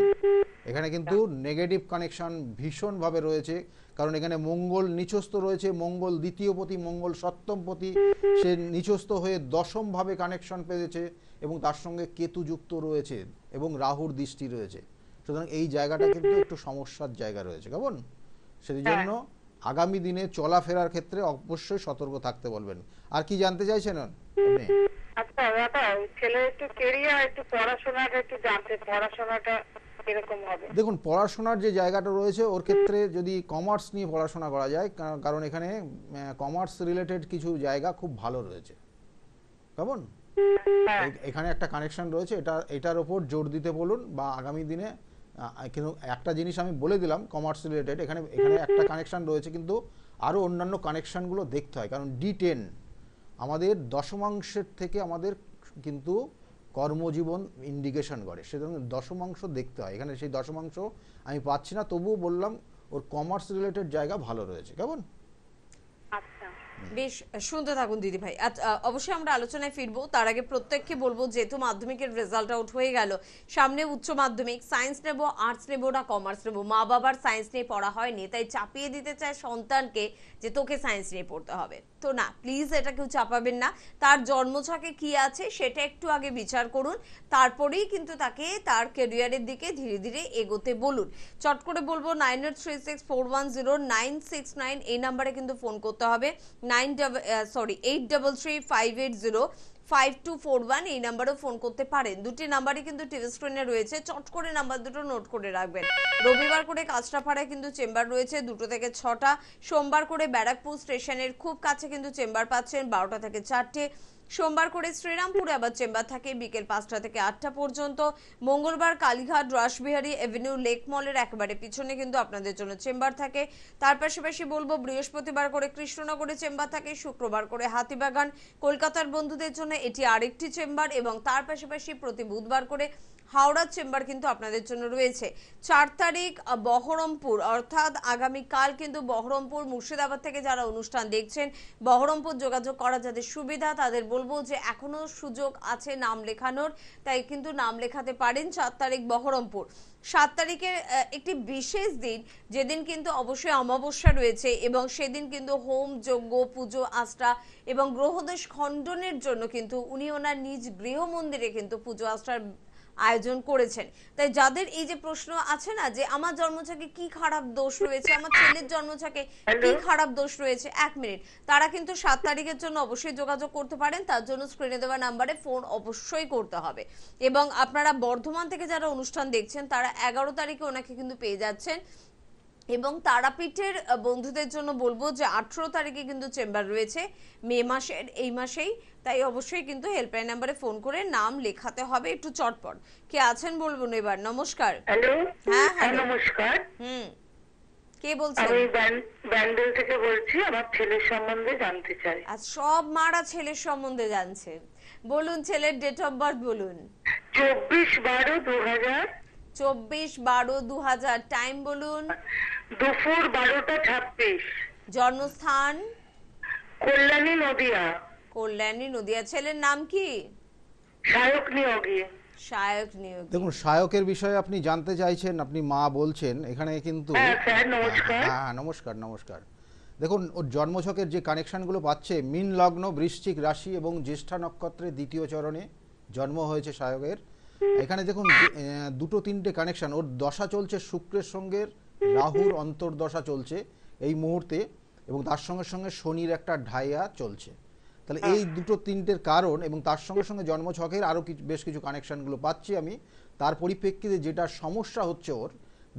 এখানে কিন্তু নেগেটিভ কানেকশন ভীষণভাবে রয়েছে, কারণ এখানে মঙ্গল নিচস্থ রয়েছে, মঙ্গল দ্বিতীয়পতি, মঙ্গল সপ্তমপতি, সে নিচস্থ হয়ে দশমভাবে কানেকশন পেয়েছে, এবং তার সঙ্গে কেতু যুক্ত রয়েছে, এবং রাহুর দৃষ্টি রয়েছে। সুতরাং এই জায়গাটা কিন্তু একটু সমস্যার জায়গা রয়েছে, কেমন? সেই জন্য আগামী দিনে চলাফেরার ক্ষেত্রে অবশ্যই সতর্ক থাকতে বলবেন। আর কি জানতে চাইছেন আপনি? আচ্ছা দাদা ছেলে একটু কেরিয়ার একটু পড়াশোনাটা একটু জানতে, পড়াশোনাটা কিরকম হবে? দেখুন, পড়াশোনার যে জায়গাটা রয়েছে ওর ক্ষেত্রে যদি কমার্স নিয়ে পড়াশোনা করা যায়, কারণ এখানে কমার্স রিলেটেড কিছু জায়গা খুব ভালো রয়েছে, কেমন? এখানে একটা কানেকশন রয়েছে, এটার ওপর জোর দিতে বলুন, বা আগামী দিনে। কিন্তু একটা জিনিস আমি বলে দিলাম কমার্স রিলেটেড, এখানে একটা কানেকশন রয়েছে, কিন্তু আরও অন্যান্য কানেকশনগুলো দেখতে হয়, কারণ D10 আমাদের দশমাংশের থেকে আমাদের কিন্তু কর্মজীবন ইন্ডিকেশন করে, সেজন্য দশমাংশ দেখতে হয়। এখানে সেই দশমাংশ আমি পাচ্ছি না, তবুও বললাম ওর কমার্স রিলেটেড জায়গা ভালো রয়েছে, কেমন? আচ্ছা বেশ, শুনতে থাকুন দিদি ভাই। অবশ্যই আমরা আলোচনায় ফিরবো, তার আগে প্রত্যেককে বলবো যেহেতু মাধ্যমিকের রেজাল্ট আউট হয়ে গেল, সামনে উচ্চ মাধ্যমিক, সায়েন্স নেব, আর্টস নেব না কমার্স নেব, মা বাবার সায়েন্স নিয়ে পড়া হয়নি, তাই চাপিয়ে দিতে চায় সন্তানকে যে তোকে সায়েন্স নিয়ে পড়তে হবে। তো না, প্লিজ এটা কেউ চাপাবেন না। তার জন্মছকে কি আছে সেটা একটু আগে বিচার করুন, তারপরেই কিন্তু তাকে তার ক্যারিয়ারের দিকে ধীরে ধীরে এগোতে বলুন। চট করে বলবো 9836410969 এই নাম্বারে কিন্তু ফোন করতে হবে। 8335805241 এই নাম্বারেও ফোন করতে পারেন। দুটি নাম্বারই কিন্তু টিভি স্ক্রিনে রয়েছে, চট করে নাম্বার দুটো নোট করে রাখবেন। রবিবার করে কাঁচরাপাড়ায় কিন্তু চেম্বার রয়েছে 2টো থেকে 6টা, সোমবার করে ব্যারাকপুর স্টেশনের খুব কাছে কিন্তু চেম্বার পাচ্ছেন 12টা থেকে 4টে, সোমবার করে শ্রীরামপুরে আবার চেম্বার থাকে বিকেল 5টা থেকে 8টা পর্যন্ত, মঙ্গলবার কালীঘাট রাসবিহারী এভিনিউ লেক মলের একেবারে পিছনে কিন্তু আপনাদের জন্য চেম্বার থাকে। তার পাশাপাশি বলবো বৃহস্পতিবার করে কৃষ্ণনগরে চেম্বার থাকে, শুক্রবার করে হাতিবাগান কলকাতার বন্ধুদের জন্য এটি আরেকটি চেম্বার, এবং তার পাশাপাশি প্রতি বুধবার করে হাওড়ার চেম্বার কিন্তু আপনাদের জন্য রয়েছে। 4 তারিখ বহরমপুর, অর্থাৎ আগামীকাল কিন্তু বহরমপুর, মুর্শিদাবাদ থেকে যারা অনুষ্ঠান দেখছেন বহরমপুর যোগাযোগ করা যাদের সুবিধা তাদের বলবো যে এখনো সুযোগ আছে নাম লেখানোর, তাই কিন্তু নাম লেখাতে পারেন। 4 তারিখ বহরমপুর। 7 তারিখের একটি বিশেষ দিন, যেদিন কিন্তু অবশ্যই অমাবস্যা রয়েছে, এবং সেদিন কিন্তু হোম যজ্ঞ পুজো আস্থা এবং গ্রহদোষ খণ্ডনের জন্য কিন্তু উনি ওনার নিজ গৃহ মন্দিরে কিন্তু পুজো আস্থার আয়োজন করেছেন। তাই যাদের এই যে প্রশ্ন আছে না যে আমার জন্মছকে কি খারাপ দোষ রয়েছে, আমার ছেলের জন্মছকে কি খারাপ দোষ রয়েছে, 1 মিনিট, তারা কিন্তু 7 তারিখের জন্য অবশ্যই যোগাযোগ করতে পারেন। তার জন্য স্ক্রিনে দেওয়া নাম্বারে ফোন অবশ্যই করতে হবে। এবং আপনারা বর্ধমান থেকে যারা অনুষ্ঠান দেখছেন তারা 11 তারিখে ওনাকে কিন্তু পেয়ে যাচ্ছেন। এবং তারাপীঠের বন্ধুদের জন্য বলবো যে 18 তারিখে কিন্তু চেম্বার রয়েছে মে মাসের, এই মাসেই। তাই অবশ্যই কিন্তু হেল্পলাইন নাম্বারে ফোন করে নাম লেখাতে হবে একটু চটপট। কে আছেন বলবো না এবার। নমস্কার। হ্যালো। হ্যাঁ, হ্যালো। নমস্কার। কে বলছেন? আমি ব্যান্ডেল থেকে বলছি, আমার ছেলের সম্বন্ধে জানতে চাই। আজ সব মারা ছেলের সম্বন্ধে জানছেন, বলুন ছেলের ডেট অফ বার্থ বলুন। 24/12/2000। 24/12/2000। টাইম বলুন। দুপুর 12:26। জন্মস্থান কল্যাণী, নদিয়া। কল্যাণী, নদিয়া। ছেলের নাম কি? সায়ক নিয়োগী। সায়ক নিয়োগী। দেখুন, সায়কের বিষয়ে আপনি জানতে চাইছেন, আপনি মা বলছেন এখানে কিন্তু। হ্যাঁ স্যার, নমস্কার। হ্যাঁ, নমস্কার নমস্কার। দেখুন, ওর জন্মছকের যে কানেকশনগুলো পাচ্ছে, মীন লগ্ন, বৃশ্চিক রাশি এবং জ্যেষ্ঠা নক্ষত্রের দ্বিতীয় চরণে জন্ম হয়েছে সায়কের। এখানে দেখুন দুটো তিনটে কানেকশন। ওর দশা চলছে শুক্রের সঙ্গে রাহুর অন্তর্দশা চলছে এই মুহূর্তে, এবং তার সঙ্গে সঙ্গে শনির একটা ঢাইয়া চলছে। তাহলে এই দুটো তিনটের কারণ, এবং তার সঙ্গে সঙ্গে জন্মছকের আরও বেশ কিছু কানেকশনগুলো পাচ্ছি আমি। তার পরিপ্রেক্ষিতে যেটা সমস্যা হচ্ছে ওর,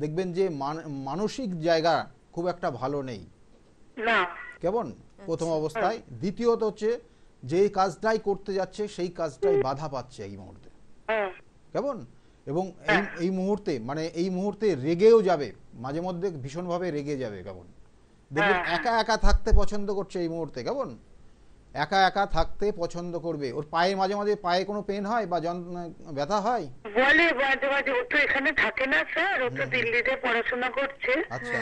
দেখবেন যে মানসিক জায়গা খুব একটা ভালো নেই না। কেমন প্রথম অবস্থায়। দ্বিতীয়ত হচ্ছে যে কাজটাই করতে যাচ্ছে সেই কাজটাই বাধা পাচ্ছে এই মুহূর্তে কেমন। এবং এই মুহূর্তে মানে এই মুহূর্তে রেগেও যাবে, মাঝে মধ্যে ভীষণভাবে রেগে যাবে কেমন। দেখবেন একা একা থাকতে পছন্দ করছে এই মুহূর্তে কেমন, একা একা থাকতে পছন্দ করবে। ওর পায়ে মাঝে মাঝে পায়ে কোনো পেন হয় বা ব্যথা হয়? বলে মাঝে মাঝে। ও তো এখানে থাকে না স্যার, ও তো দিল্লিতে পড়াশোনা করছে। আচ্ছা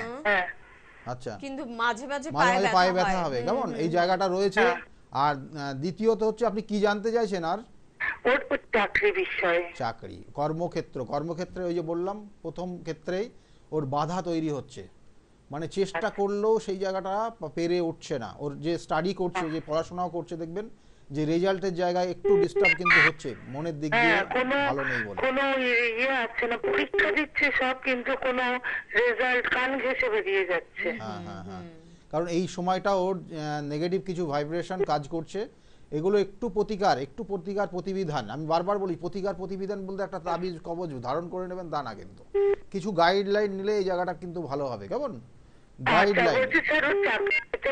আচ্ছা। কিন্তু মাঝে মাঝে মাঝে মাঝে পায়ে ব্যথা হয়। হবে কেমন, এই জায়গাটা রয়েছে। আর দ্বিতীয়ত হচ্ছে আপনি কি জানতে চাইছেন? আর ওর চাকরি বিষয়ে। চাকরি, কর্মক্ষেত্রে ওই যে বললাম প্রথম ক্ষেত্রেই ওর বাধা তৈরি হচ্ছে, মানে চেষ্টা করলেও সেই জায়গাটা পেরে উঠছে না। ওর যে স্টাডি করছে, যে পড়াশোনাও করছে, দেখবেন যে রেজাল্টের জায়গায় একটু ডিস্টার্ব কিন্তু হচ্ছে, মনের দিক দিয়ে ভালো নেই বলে। কোনো ইয়ে আছে না, পরীক্ষা দিচ্ছে সব, কিন্তু কোনো রেজাল্ট কান ঘেঁষে বেরিয়ে যাচ্ছে। হ্যাঁ হ্যাঁ হ্যাঁ, কারণ এই সময়টা ওর নেগেটিভ কিছু ভাইব্রেশন কাজ করছে। এগুলো একটু প্রতিকার প্রতিবিধান, আমি বারবার বলি প্রতিকার প্রতিবিধান বলতে একটা তাবিজ কবজ ধারণ করে নেবেন তা না, কিন্তু কিছু গাইডলাইন নিলে এই জায়গাটা কিন্তু ভালো হবে কেমন। গাইডলাইন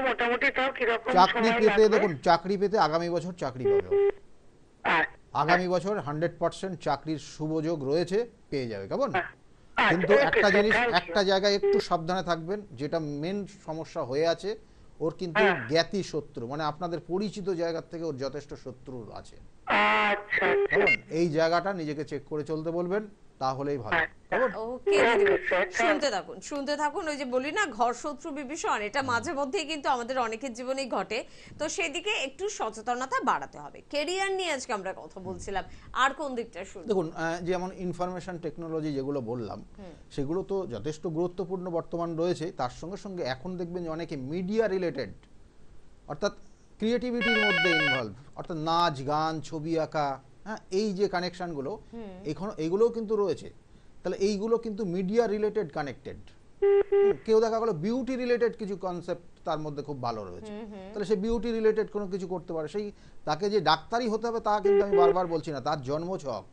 মোটামুটি তাও কিরকম চাকরি পেতে, দেখুন চাকরি পেতে আগামী বছর চাকরি পাবে। আগামী বছর 100% চাকরির শুভযোগ রয়েছে, পেয়ে যাবে কেমন। কিন্তু একটা জিনিস, একটা জায়গায় একটু সাবধানে থাকবেন, যেটা মেন সমস্যা হয়ে আছে ওর, কিন্তু জ্ঞাতি শত্রু, মানে আপনাদের পরিচিত জায়গা থেকে ওর যথেষ্ট শত্রু আছে কেমন। এই জায়গাটা নিজেকে চেক করে চলতে বলবেন, তাহলেই ভালো কেমন। ওকে, শুনতে থাকুন। ওই যে বলি না ঘর শত্রু বিভীষণ, এটা মাঝে মধ্যেই কিন্তু আমাদের অনেকের জীবনেই ঘটে। তো সেদিকে একটু সচেতনতা বাড়াতে হবে। ক্যারিয়ার নিয়ে আজকে আমরা কথা বলছিলাম, আর কোন দিকটা শুরু? দেখুন, যেমন ইনফরমেশন টেকনোলজি যেগুলো বললাম, সেগুলো তো যথেষ্ট গুরুত্বপূর্ণ বর্তমান রয়েছে। তার সঙ্গে সঙ্গে এখন দেখবেন যে অনেকে মিডিয়া রিলেটেড, অর্থাৎ ক্রিয়েটিভিটির মধ্যে ইনভলভ, অর্থাৎ নাচ গান ছবি আঁকা, হ্যাঁ, এই যে কানেকশনগুলো এইগুলোও কিন্তু রয়েছে। তাহলে এইগুলো কিন্তু মিডিয়া রিলেটেড কানেক্টেড। কেউ দেখা গেলো বিউটি রিলেটেড কিছু কনসেপ্ট তার মধ্যে খুব ভালো রয়েছে, তাহলে সে বিউটি রিলেটেড কোনো কিছু করতে পারে। সেই তাকে যে ডাক্তারই হতে হবে তা কিন্তু আমি বারবার বলছি না। তার জন্মছক,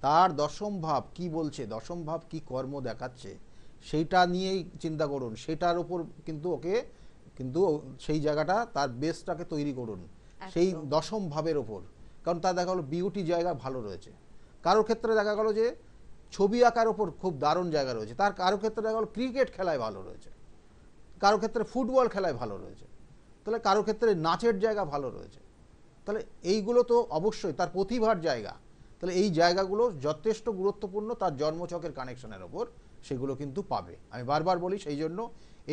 তার দশম ভাব কি বলছে, দশম ভাব কি কর্ম দেখাচ্ছে, সেইটা নিয়েই চিন্তা করুন। সেটার উপর কিন্তু ওকে কিন্তু সেই জায়গাটা তার বেসটাকে তৈরি করুন সেই দশম ভাবের ওপর। কারণ তার দেখা গেলো বিউটি জায়গা ভালো রয়েছে, কারোর ক্ষেত্রে দেখা গেলো যে ছবি আঁকার ওপর খুব দারুণ জায়গা রয়েছে, তার কারো ক্ষেত্রে দেখা গেলো ক্রিকেট খেলায় ভালো রয়েছে, কারো ক্ষেত্রে ফুটবল খেলায় ভালো রয়েছে, তাহলে কারো ক্ষেত্রে নাচের জায়গা ভালো রয়েছে। তাহলে এইগুলো তো অবশ্যই তার প্রতিভার জায়গা। তাহলে এই জায়গাগুলো যথেষ্ট গুরুত্বপূর্ণ তার জন্মছকের কানেকশনের ওপর, সেগুলো কিন্তু পাবে। আমি বারবার বলি সেই জন্য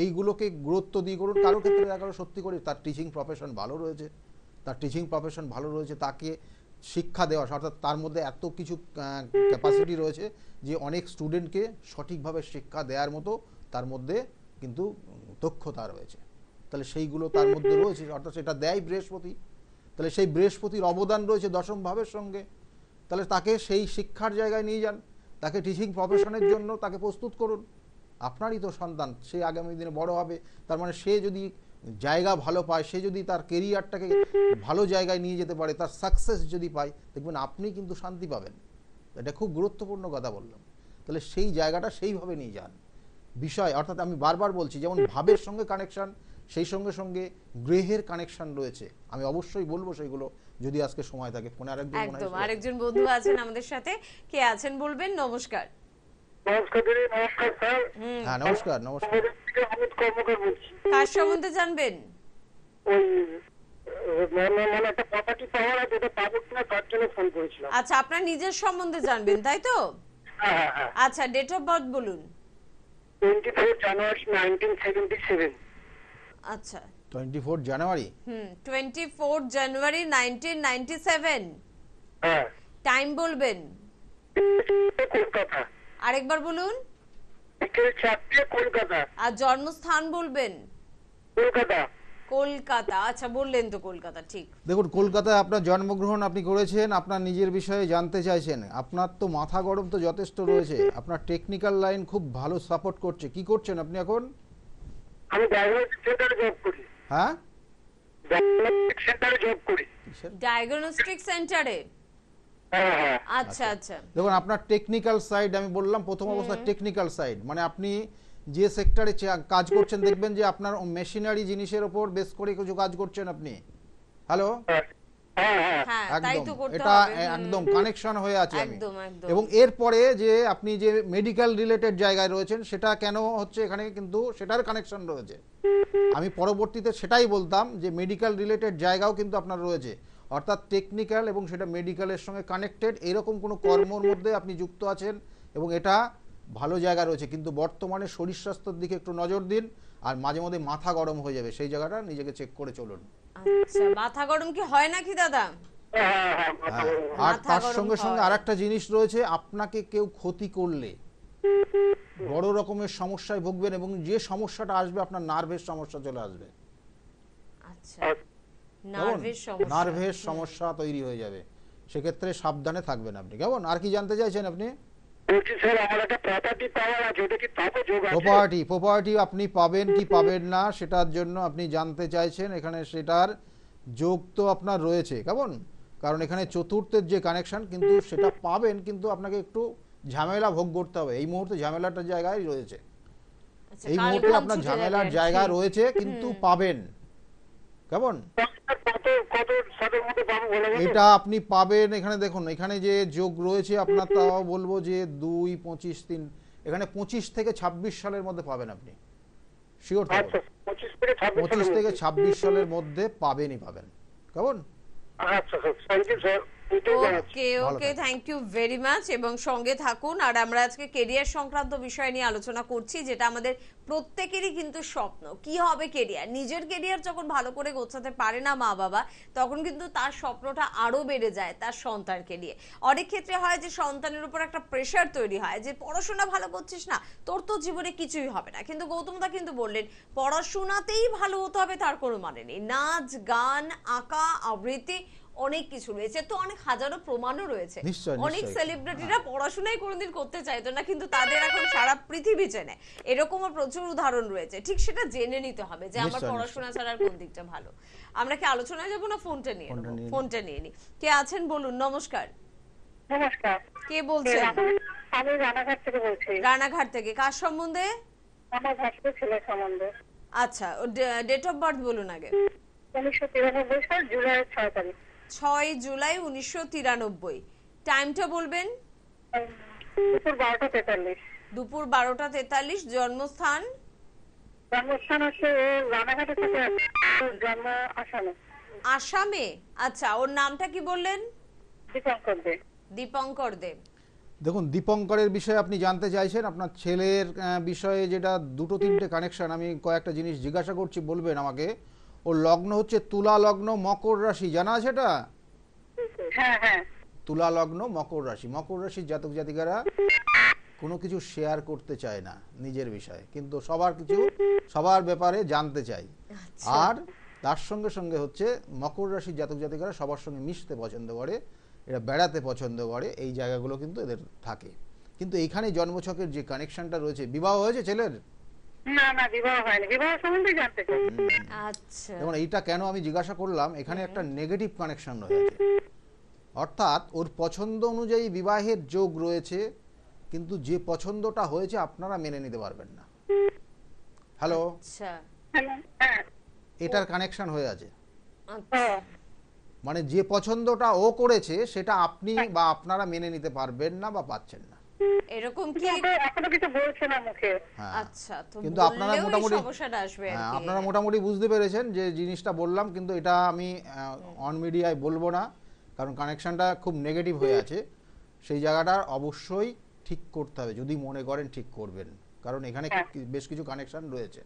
এইগুলোকে গুরুত্ব দিয়ে করুন। কারো ক্ষেত্রে দেখা গেলো সত্যি করে তার টিচিং প্রফেশন ভালো রয়েছে, তাকে শিক্ষা দেওয়া, অর্থাৎ তার মধ্যে এত কিছু ক্যাপাসিটি রয়েছে যে অনেক স্টুডেন্টকে সঠিকভাবে শিক্ষা দেওয়ার মতো তার মধ্যে কিন্তু দক্ষতা রয়েছে। তাহলে সেইগুলো তার মধ্যে রয়েছে, অর্থাৎ সেটা দেয় বৃহস্পতি। তাহলে সেই বৃহস্পতির অবদান রয়েছে দশম ভাবের সঙ্গে। তাহলে তাকে সেই শিক্ষার জায়গায় নিয়ে যান, তাকে টিচিং প্রফেশনের জন্য তাকে প্রস্তুত করুন। আপনারই তো সন্তান, সে আগামী দিনে বড় হবে, তার মানে সে যদি জায়গা ভালো পায়, সে যদি তার কেরিয়ারটাকে ভালো জায়গায় নিয়ে যেতে পারে, তার সাকসেস যদি পায়, দেখবেন আপনি কিন্তু শান্তি পাবেন। এটা খুব গুরুত্বপূর্ণ কথা বললাম। তাহলে সেই জায়গাটা সেইভাবে নিয়ে যান। বিষয় অর্থাৎ আমি বারবার বলছি, যেমন ভাবের সঙ্গে কানেকশন, সেই সঙ্গে সঙ্গে গ্রহের কানেকশন রয়েছে। আমি অবশ্যই বলবো সেইগুলো যদি আজকে সময় থাকে। ফোনে একদম আরেকজন বন্ধু আছেন আমাদের সাথে, কে আছেন বলবেন। নমস্কার। নমস্কার দিদি। নমস্কার স্যার। হ্যাঁ নমস্কার। নমস্কার। অমিত কর্মকার বলছি। কার সম্বন্ধে জানবেন? ওই মানে একটা প্রপার্টি পাওয়ার আছে, যেটা পাবো কিনা তার জন্য ফোন করেছিলাম। আচ্ছা, আপনার নিজের সম্বন্ধে জানবেন তাই তো? হ্যাঁ হ্যাঁ। আচ্ছা, ডেট অফ বার্থ বলুন। 24 জানুয়ারি 1977। আচ্ছা 24 জানুয়ারি। 24 জানুয়ারি 1997। হ্যাঁ। টাইম বলবেন। কলকাতা। আরেকবার বলুন। বিকেল 4টে, কলকাতা। আর জন্মস্থান বলবেন। কলকাতা। কলকাতা। আচ্ছা, বললেন তো কলকাতা, ঠিক। দেখুন, কলকাতায় আপনার জন্মগ্রহণ আপনি করেছেন, আপনার নিজের বিষয়ে জানতে চাইছেন। আপনার তো মাথা গরম তো যথেষ্ট রয়েছে, আপনার টেকনিক্যাল লাইন খুব ভালো সাপোর্ট করছে। কি করছেন আপনি এখন? আমি ডায়াগনস্টিক সেন্টারে জব করি। হ্যাঁ, ডায়াগনস্টিক সেন্টারে জব করি। ডায়াগনস্টিক সেন্টারে। হ্যাঁ হ্যাঁ। আচ্ছা আচ্ছা। দেখুন, আপনার টেকনিক্যাল সাইড আমি বললাম প্রথম অবস্থায়, টেকনিক্যাল সাইড মানে আপনি যে সেক্টরে কাজ করছেন, দেখবেন যে আপনার মেশিনারি জিনিসের উপর বেস করে কিছু কাজ করছেন আপনি। হ্যালো, হ্যাঁ হ্যাঁ। হ্যাঁ, তাই তো একদম করতে এটা হবে। একদম কানেকশন হয়ে আছে আমি। একদম একদম। এবং এরপরে যে আপনি যে মেডিকেল রিলেটেড জায়গায় রয়েছেন, সেটা কেন হচ্ছে এখানে, কিন্তু সেটার কানেকশন রয়েছে। আমি পরবর্তীতে সেটাই বলতাম যে মেডিকেল রিলেটেড জায়গাও কিন্তু আপনার রয়েছে, অর্থাৎ টেকনিক্যাল এবং সেটা মেডিকেলের সঙ্গে কানেক্টেড, এরকম কোনো কর্মর মধ্যে আপনি যুক্ত আছেন এবং এটা ভালো জায়গা রয়েছে। কিন্তু বর্তমানে শরীর স্বাস্থ্যের দিকে একটু নজর দিন, আর মাঝে মধ্যে মাথা গরম হয়ে যাবে, সেই জায়গাটা নিজেকে চেক করে চলুন। আচ্ছা, মাথা গরম কি হয় নাকি দাদা? হ্যাঁ, হ্যাঁ, আর মাথা তার গরম সঙ্গে সঙ্গে হয়। আরেকটা জিনিস রয়েছে, আপনাকে কেউ ক্ষতি করলে বড় রকমের সমস্যায় ভুগবেন, এবং যে সমস্যাটা আসবে আপনার নার্ভের সমস্যা চলে আসবে। আচ্ছা, হ্যাঁ। নার্ভের সমস্যা। নার্ভের সমস্যা তৈরি হয়ে যাবে, সেক্ষেত্রে সাবধানে থাকবেন আপনি। কেমন, আর কি জানতে চাইছেন আপনি? বলছি স্যার, আমার একটা প্রপার্টি পাওয়ার আছে, ওটা কি পাবো? যোগ আছে? প্রপার্টি আপনি পাবেন কি পাবেন না সেটার জন্য আপনি জানতে চাইছেন। এখানে সেটার যোগ তো আপনার রয়েছে, কেমন, কারণ এখানে চতুর্থের যে কানেকশন, কিন্তু সেটা পাবেন, কিন্তু আপনাকে একটু ঝামেলা ভোগ করতে হবে। এই মুহূর্তে ঝামেলাটার জায়গায় রয়েছে, আচ্ছা, এই কাল মুহূর্তে ঘুম আপনার ছুটে ঝামেলার যাবে। জায়গা রয়েছে, কিন্তু পাবেন। কেমন, কত কত সালের মধ্যে পাবো বলে গেল? এটা আপনি পাবেন। এখানে দেখুন, এখানে যে যোগ রয়েছে আপনার, তাও বলবো যে 2, 25, 3, এখানে 25 থেকে 26 সালের মধ্যে পাবেন আপনি, শিওর থাকুন। আচ্ছা, 25 থেকে 26 25 থেকে 26 সালের মধ্যে পাবেনই পাবেন। কেমন, আচ্ছা sir, thank you sir. Okay okay, thank you very much. এবং সঙ্গে থাকুন। আর আমরা আজকে কেরিয়ার সংক্রান্ত বিষয় নিয়ে আলোচনা করছি, যেটা আমাদের প্রত্যেকেরই কিন্তু স্বপ্ন। কি হবে কেরিয়ার? নিজের কেরিয়ার যখন ভালো করে গোছাতে পারে না মা বাবা, তখন কিন্তু তার স্বপ্নটা আরো বেড়ে যায় তার সন্তানকে নিয়ে। অনেক ক্ষেত্রে হয় যে সন্তানের উপর একটা প্রেশার তৈরি হয় যে পড়াশোনা ভালো করছিস না, তোর তো জীবনে কিছুই হবে না। কিন্তু গৌতমদা কিন্তু বললেন পড়াশোনাতেই ভালো হতে হবে তার কোনো মানে নেই। নাচ, গান, আঁকা, আবৃত্তি, অনেক কিছু রয়েছে, তো অনেক হাজারো প্রমাণও রয়েছে। নিশ্চয়ই, অনেক নিশ্চয়ই। সেলিব্রিটিরা পড়াশোনাই কোনোদিন করতে চাইতো না, কিন্তু তাদের এখন সারা পৃথিবী চেনে। এরকমও প্রচুর উদাহরণ রয়েছে। ঠিক সেটা জেনে নিতে হবে যে আমার নিশ্চয়ই, পড়াশোনা ছাড়া আর কোন দিকটা ভালো। আমরা কি আলোচনায় যাবো না ফোনটা নিয়ে ফোনটা নেবো? নিয়ে নিই। ফোনটা নিয়ে নি। কে আছেন বলুন। নমস্কার। নমস্কার। কে বলছেন? আমি রানাঘাট থেকে বলছি। রানাঘাট থেকে। কার সম্বন্ধে? আমার ভাসুর ছেলের সম্বন্ধে। আচ্ছা, ডেট অফ বার্থ বলুন আগে। 1993 সাল জুলাই 6 তারিখ। 6 জুলাই 1993। টাইমটা বলবেন। দুপুর 12:43। দুপুর 12:43। জন্মস্থান? জন্মস্থান হচ্ছে রানাঘাটের সাথে জন্ম আসামে। আসামে? আচ্ছা, ওর নামটা কি বললেন? দীপঙ্কর দে। দীপঙ্কর দেব। দেখুন, দীপঙ্করের বিষয়ে আপনি জানতে চাইছেন, আপনার ছেলের বিষয়ে যেটা 2-3টে কানেকশন, আমি কয়েকটা জিনিস জিজ্ঞাসা করছি, বলবেন আমাকে। ওর লগ্ন হচ্ছে তুলা লগ্ন, মকর রাশি, জানা আছে এটা? হ্যাঁ হ্যাঁ। তুলা লগ্ন, মকর রাশি। মকর রাশির জাতক জাতিকারা কোনো কিছু শেয়ার করতে চায় না নিজের বিষয়ে, কিন্তু সবার ব্যাপারে জানতে চাই। আর তার সঙ্গে সঙ্গে হচ্ছে মকর রাশির জাতক জাতিকারা সবার সঙ্গে মিশতে পছন্দ করে, এরা বেড়াতে পছন্দ করে, এই জায়গাগুলো কিন্তু এদের থাকে। কিন্তু এইখানে জন্মছকের যে কানেকশনটা রয়েছে, বিবাহ হয়েছে ছেলের? না না, বিবাহ হয়নি, বিবাহ সম্বন্ধে জানতে চাই। আচ্ছা, যেমন এইটা কেন আমি জিজ্ঞাসা করলাম, এখানে একটা নেগেটিভ কানেকশন রয়েছে, অর্থাৎ ওর পছন্দ অনুযায়ী বিবাহের যোগ রয়েছে, কিন্তু যে পছন্দটা হয়েছে আপনারা মেনে নিতে পারবেন না। হ্যালো, আচ্ছা, হ্যালো, হ্যাঁ, এটার কানেকশন হয়ে আছে। আচ্ছা। ও, মানে যে পছন্দটা ও করেছে সেটা আপনি বা আপনারা মেনে নিতে পারবেন না বা পাচ্ছেন না। এরকম কি? কিন্তু এখনো কিছু বলছে না মুখে। হ্যাঁ, আচ্ছা, তো কিন্তু আপনারা বললেও এই মোটামুটি সমস্যাটা আসবে আর হ্যাঁ, কি। আপনারা মোটামুটি বুঝতে পেরেছেন যে জিনিসটা বললাম, কিন্তু এটা আমি অন মিডিয়ায় বলবো না, কারণ কানেকশনটা খুব নেগেটিভ হয়ে আছে। সেই জায়গাটা অবশ্যই ঠিক করতে হবে, যদি মনে করেন ঠিক করবেন, কারণ এখানে বেশ কিছু কানেকশন রয়েছে।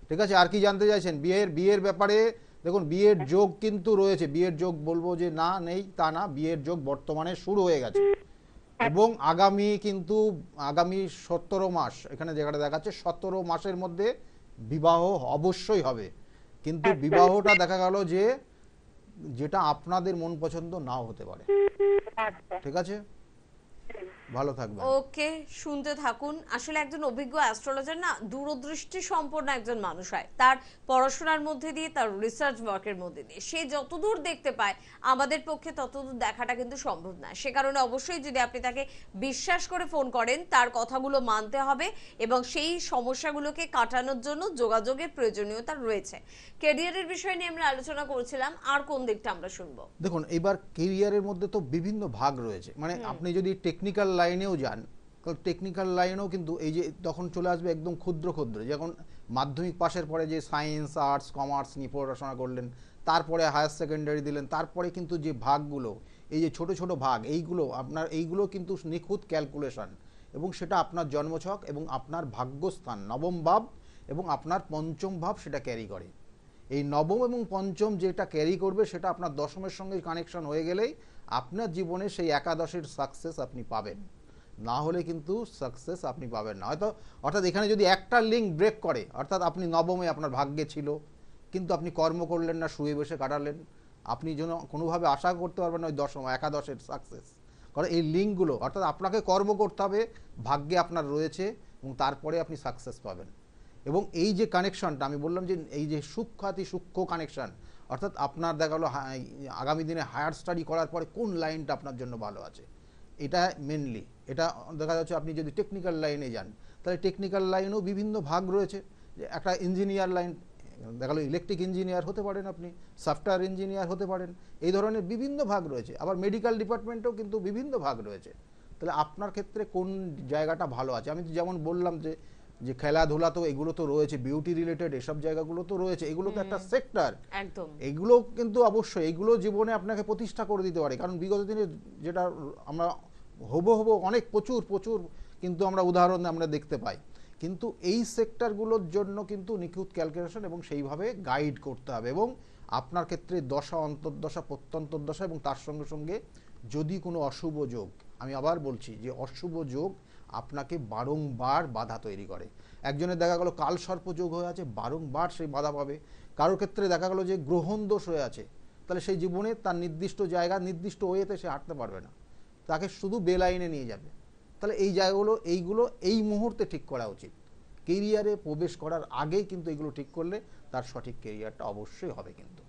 ঠিক আছে, আর কি জানতে চাইছেন? বিয়ের ব্যাপারে দেখুন, বিয়ের যোগ কিন্তু রয়েছে। বিয়ের যোগ বলবো যে না নেই তা না, বিয়ের যোগ বর্তমানে শুরু হয়ে গেছে এবং আগামী 17 মাস, এখানে যেখানে দেখাচ্ছে 17 মাসের মধ্যে বিবাহ অবশ্যই হবে। কিন্তু বিবাহটা দেখা গেল যে যেটা আপনাদের মন পছন্দ নাও হতে পারে। আচ্ছা, ঠিক আছে, ভালো থাকবেন। ওকে, শুনতে থাকুন। আসলে একজন অভিজ্ঞ অ্যাস্ট্রোলজার না দূরদৃষ্টি সম্পন্ন একজন মানুষ হয়। তার পড়াশোনার মধ্যে দিয়ে, তার রিসার্চ ওয়ার্কের মধ্যে দিয়ে সে যতদূর দেখতে পায়, আমাদের পক্ষে ততদূর দেখাটা কিন্তু সম্ভব না। সে কারণে অবশ্যই যদি আপনি তাকে বিশ্বাস করে ফোন করেন, তার কথাগুলো মানতে হবে এবং সেই সমস্যাগুলোকে কাটানোর জন্য যোগাযোগের প্রয়োজনীয়তা রয়েছে। ক্যারিয়ারের বিষয় নিয়ে আমরা আলোচনা করছিলাম, আর কোন দিকটা আমরা শুনবো? দেখুন, এবার কেরিয়ারের মধ্যে তো বিভিন্ন ভাগ রয়েছে। মানে আপনি যদি টেকনিক্যাল লাইনেও যান, টেকনিক্যাল লাইনেও কিন্তু এই যে তখন চলে আসবে একদম ক্ষুদ্র ক্ষুদ্র, যখন মাধ্যমিক পাশের পরে যে সায়েন্স, আর্টস, কমার্স নিয়ে পড়াশোনা করলেন, তারপরে হায়ার সেকেন্ডারি দিলেন, তারপরে কিন্তু যে ভাগগুলো, এই যে ছোট ছোট ভাগ, এইগুলো কিন্তু নিখুঁত ক্যালকুলেশন, এবং সেটা আপনার জন্মছক এবং আপনার ভাগ্যস্থান নবম ভাব এবং আপনার পঞ্চম ভাব সেটা ক্যারি করে। এই নবম এবং পঞ্চম যেটা ক্যারি করবে সেটা আপনার দশমের সঙ্গে কানেকশন হয়ে গেলেই আপনার জীবনে সেই একাদশের সাকসেস আপনি পাবেন, না হলে কিন্তু সাকসেস আপনি পাবেন না। অর্থাৎ এখানে যদি একটা লিঙ্ক ব্রেক করে, অর্থাৎ আপনি নবমে আপনার ভাগ্যে ছিল কিন্তু আপনি কর্ম করলেন না, শুয়ে বসে কাটালেন, আপনি যেন কোনোভাবে আশা করতে পারবেন না ওই একাদশের সাকসেস। কারণ এই লিঙ্কগুলো, অর্থাৎ আপনাকে কর্ম করতে হবে, ভাগ্যে আপনার রয়েছে এবং তারপরে আপনি সাকসেস পাবেন। এবং এই যে কানেকশনটা আমি বললাম যে এই যে সূক্ষ্ম কানেকশন, অর্থাৎ আপনার দেখা গেলো আগামী দিনে হায়ার স্টাডি করার পরে কোন লাইনটা আপনার জন্য ভালো আছে, এটা মেনলি। এটা দেখা যাচ্ছে আপনি যদি টেকনিক্যাল লাইনে যান, তাহলে টেকনিক্যাল লাইনেও বিভিন্ন ভাগ রয়েছে। যে একটা ইঞ্জিনিয়ার লাইন, দেখা গেলো ইলেকট্রিক ইঞ্জিনিয়ার হতে পারেন, আপনি সফটওয়্যার ইঞ্জিনিয়ার হতে পারেন, এই ধরনের বিভিন্ন ভাগ রয়েছে। আবার মেডিকেল ডিপার্টমেন্টেও কিন্তু বিভিন্ন ভাগ রয়েছে। তাহলে আপনার ক্ষেত্রে কোন জায়গাটা ভালো আছে? আমি যেমন বললাম যে খেলাধুলা তো এগুলো তো রয়েছে, বিউটি রিলেটেড এসব জায়গাগুলো তো রয়েছে, এগুলো তো একটা সেক্টর। একদম, এগুলো কিন্তু অবশ্যই এগুলো জীবনে আপনাকে প্রতিষ্ঠা করে দিতে পারে। কারণ বিগত দিনে যেটা আমরা হবো অনেক প্রচুর কিন্তু আমরা উদাহরণ আমরা দেখতে পাই। কিন্তু এই সেক্টরগুলোর জন্য কিন্তু নিখুঁত ক্যালকুলেশন এবং সেইভাবে গাইড করতে হবে। এবং আপনার ক্ষেত্রে দশা, অন্তর্দশা, প্রত্যন্তর্দশা এবং তার সঙ্গে সঙ্গে যদি কোনো অশুভ যোগ, আমি আবার বলছি যে অশুভ যোগ আপনাকে বারংবার বাধা তৈরি করে। একজনের দেখা গেল কালসর্প যোগ হয়ে আছে, বারংবার সেই বাধা পাবে। কারোর ক্ষেত্রে দেখা গেল যে গ্রহণ দোষ হয়ে আছে, তাহলে সেই জীবনে তার নির্দিষ্ট জায়গা, নির্দিষ্ট ওয়েতে সে হাঁটতে পারবে না, তাকে শুধু বেলাইনে নিয়ে যাবে। তাহলে এই জায়গাগুলো এই মুহূর্তে ঠিক করা উচিত। কেরিয়ারে প্রবেশ করার আগেই কিন্তু এগুলো ঠিক করলে তার সঠিক কেরিয়ারটা অবশ্যই হবে। কিন্তু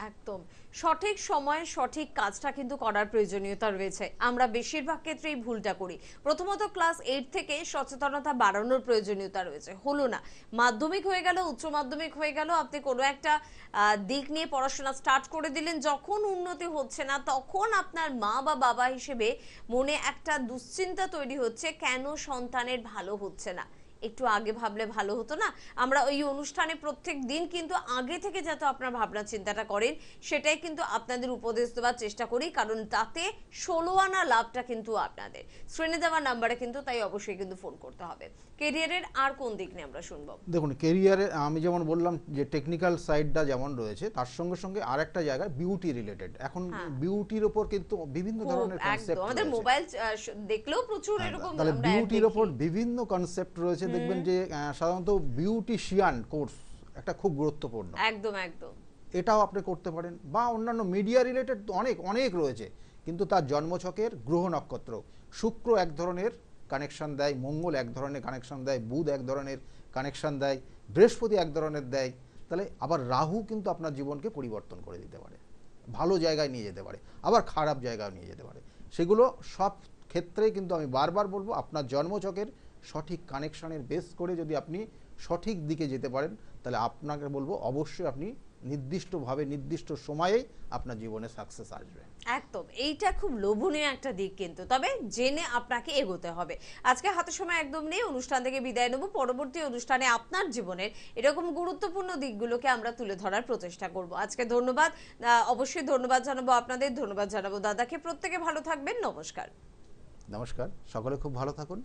একদম সঠিক সময়ে সঠিক কাজটা কিন্তু করার প্রয়োজনীয়তা রয়েছে। আমরা বেশিরভাগ ক্ষেত্রেই ভুলটা করি। প্রথমত ক্লাস 8 থেকে সচেতনতা বাড়ানোর প্রয়োজনীয়তা রয়েছে। হলো না, মাধ্যমিক হয়ে গেল, উচ্চ মাধ্যমিক হয়ে গেল, আপনি কোনো একটা দিক নিয়ে পড়াশোনা স্টার্ট করে দিলেন, যখন উন্নতি হচ্ছে না তখন আপনার মা বা বাবা হিসেবে মনে একটা দুশ্চিন্তা তৈরি হচ্ছে, কেন সন্তানের ভালো হচ্ছে না, একটু আগে ভাবলে ভালো হতো না। আমরা ওই অনুষ্ঠানে প্রত্যেক দিন কিন্তু আগে থেকে যাতে আপনার ভাবনা চিন্তাটা করেন, সেটাই কিন্তু আপনাদের উপদেশ দেওয়ার চেষ্টা করি, কারণ তাতে 16 আনা লাভটা কিন্তু আপনাদের। স্ক্রিনে দেওয়া নাম্বারে কিন্তু তাই অবশ্যই কিন্তু ফোন করতে হবে। ক্যারিয়ারের আর কোন দিক নিয়ে আমরা শুনবো? দেখুন, কেরিয়ারে আমি যেমন বললাম যে টেকনিক্যাল সাইডটা যেমন রয়েছে, তার সঙ্গে সঙ্গে আরেকটা জায়গায় বিউটি রিলেটেড। এখন বিউটির ওপর কিন্তু বিভিন্ন ধরনের কনসেপ্ট আমাদের রয়েছে। মোবাইল দেখলেও প্রচুর এরকম তাহলে আমরা বিউটির ওপর বিভিন্ন কনসেপ্ট রয়েছে। দেখবেন যে সাধারণত বিউটিশিয়ান কোর্স একটা খুব গুরুত্বপূর্ণ, একদম একদম এটাও আপনি করতে পারেন। বা অন্যান্য মিডিয়া রিলেটেড অনেক রয়েছে, কিন্তু তার জন্মছকের গ্রহ নক্ষত্র, শুক্র এক ধরনের কানেকশন দেয়, মঙ্গল এক ধরনের কানেকশন দেয়, বুধ এক ধরনের কানেকশন দেয়, বৃহস্পতি এক ধরনের দেয়, তাহলে আবার রাহু কিন্তু আপনার জীবনকে পরিবর্তন করে দিতে পারে, ভালো জায়গায় নিয়ে যেতে পারে, আবার খারাপ জায়গায় নিয়ে যেতে পারে। সেগুলো সব ক্ষেত্রেই কিন্তু আমি বারবার বলবো, আপনার জন্মছকের সঠিক কানেকশনের বেস করে যদি আপনি সঠিক দিকে যেতে পারেন, তাহলে আপনাকে বলবো অবশ্যই আপনি নির্দিষ্টভাবে নির্দিষ্ট সময়েই আপনার জীবনে সাকসেস আসবে। একদম, এইটা খুব লোভনীয় একটা দিক, কিন্তু তবে জেনে আপনাকে এগোতে হবে। আজকে হাতে সময় একদম নেই, অনুষ্ঠান থেকে বিদায় নেব। পরবর্তী অনুষ্ঠানে আপনার জীবনের এরকম গুরুত্বপূর্ণ দিকগুলোকে আমরা তুলে ধরার প্রচেষ্টা করব। আজকে ধন্যবাদ, অবশ্যই ধন্যবাদ জানাবো আপনাদের, ধন্যবাদ জানাবো দাদাকে। প্রত্যেকে ভালো থাকবেন, নমস্কার। নমস্কার, সকলে খুব ভালো থাকুন।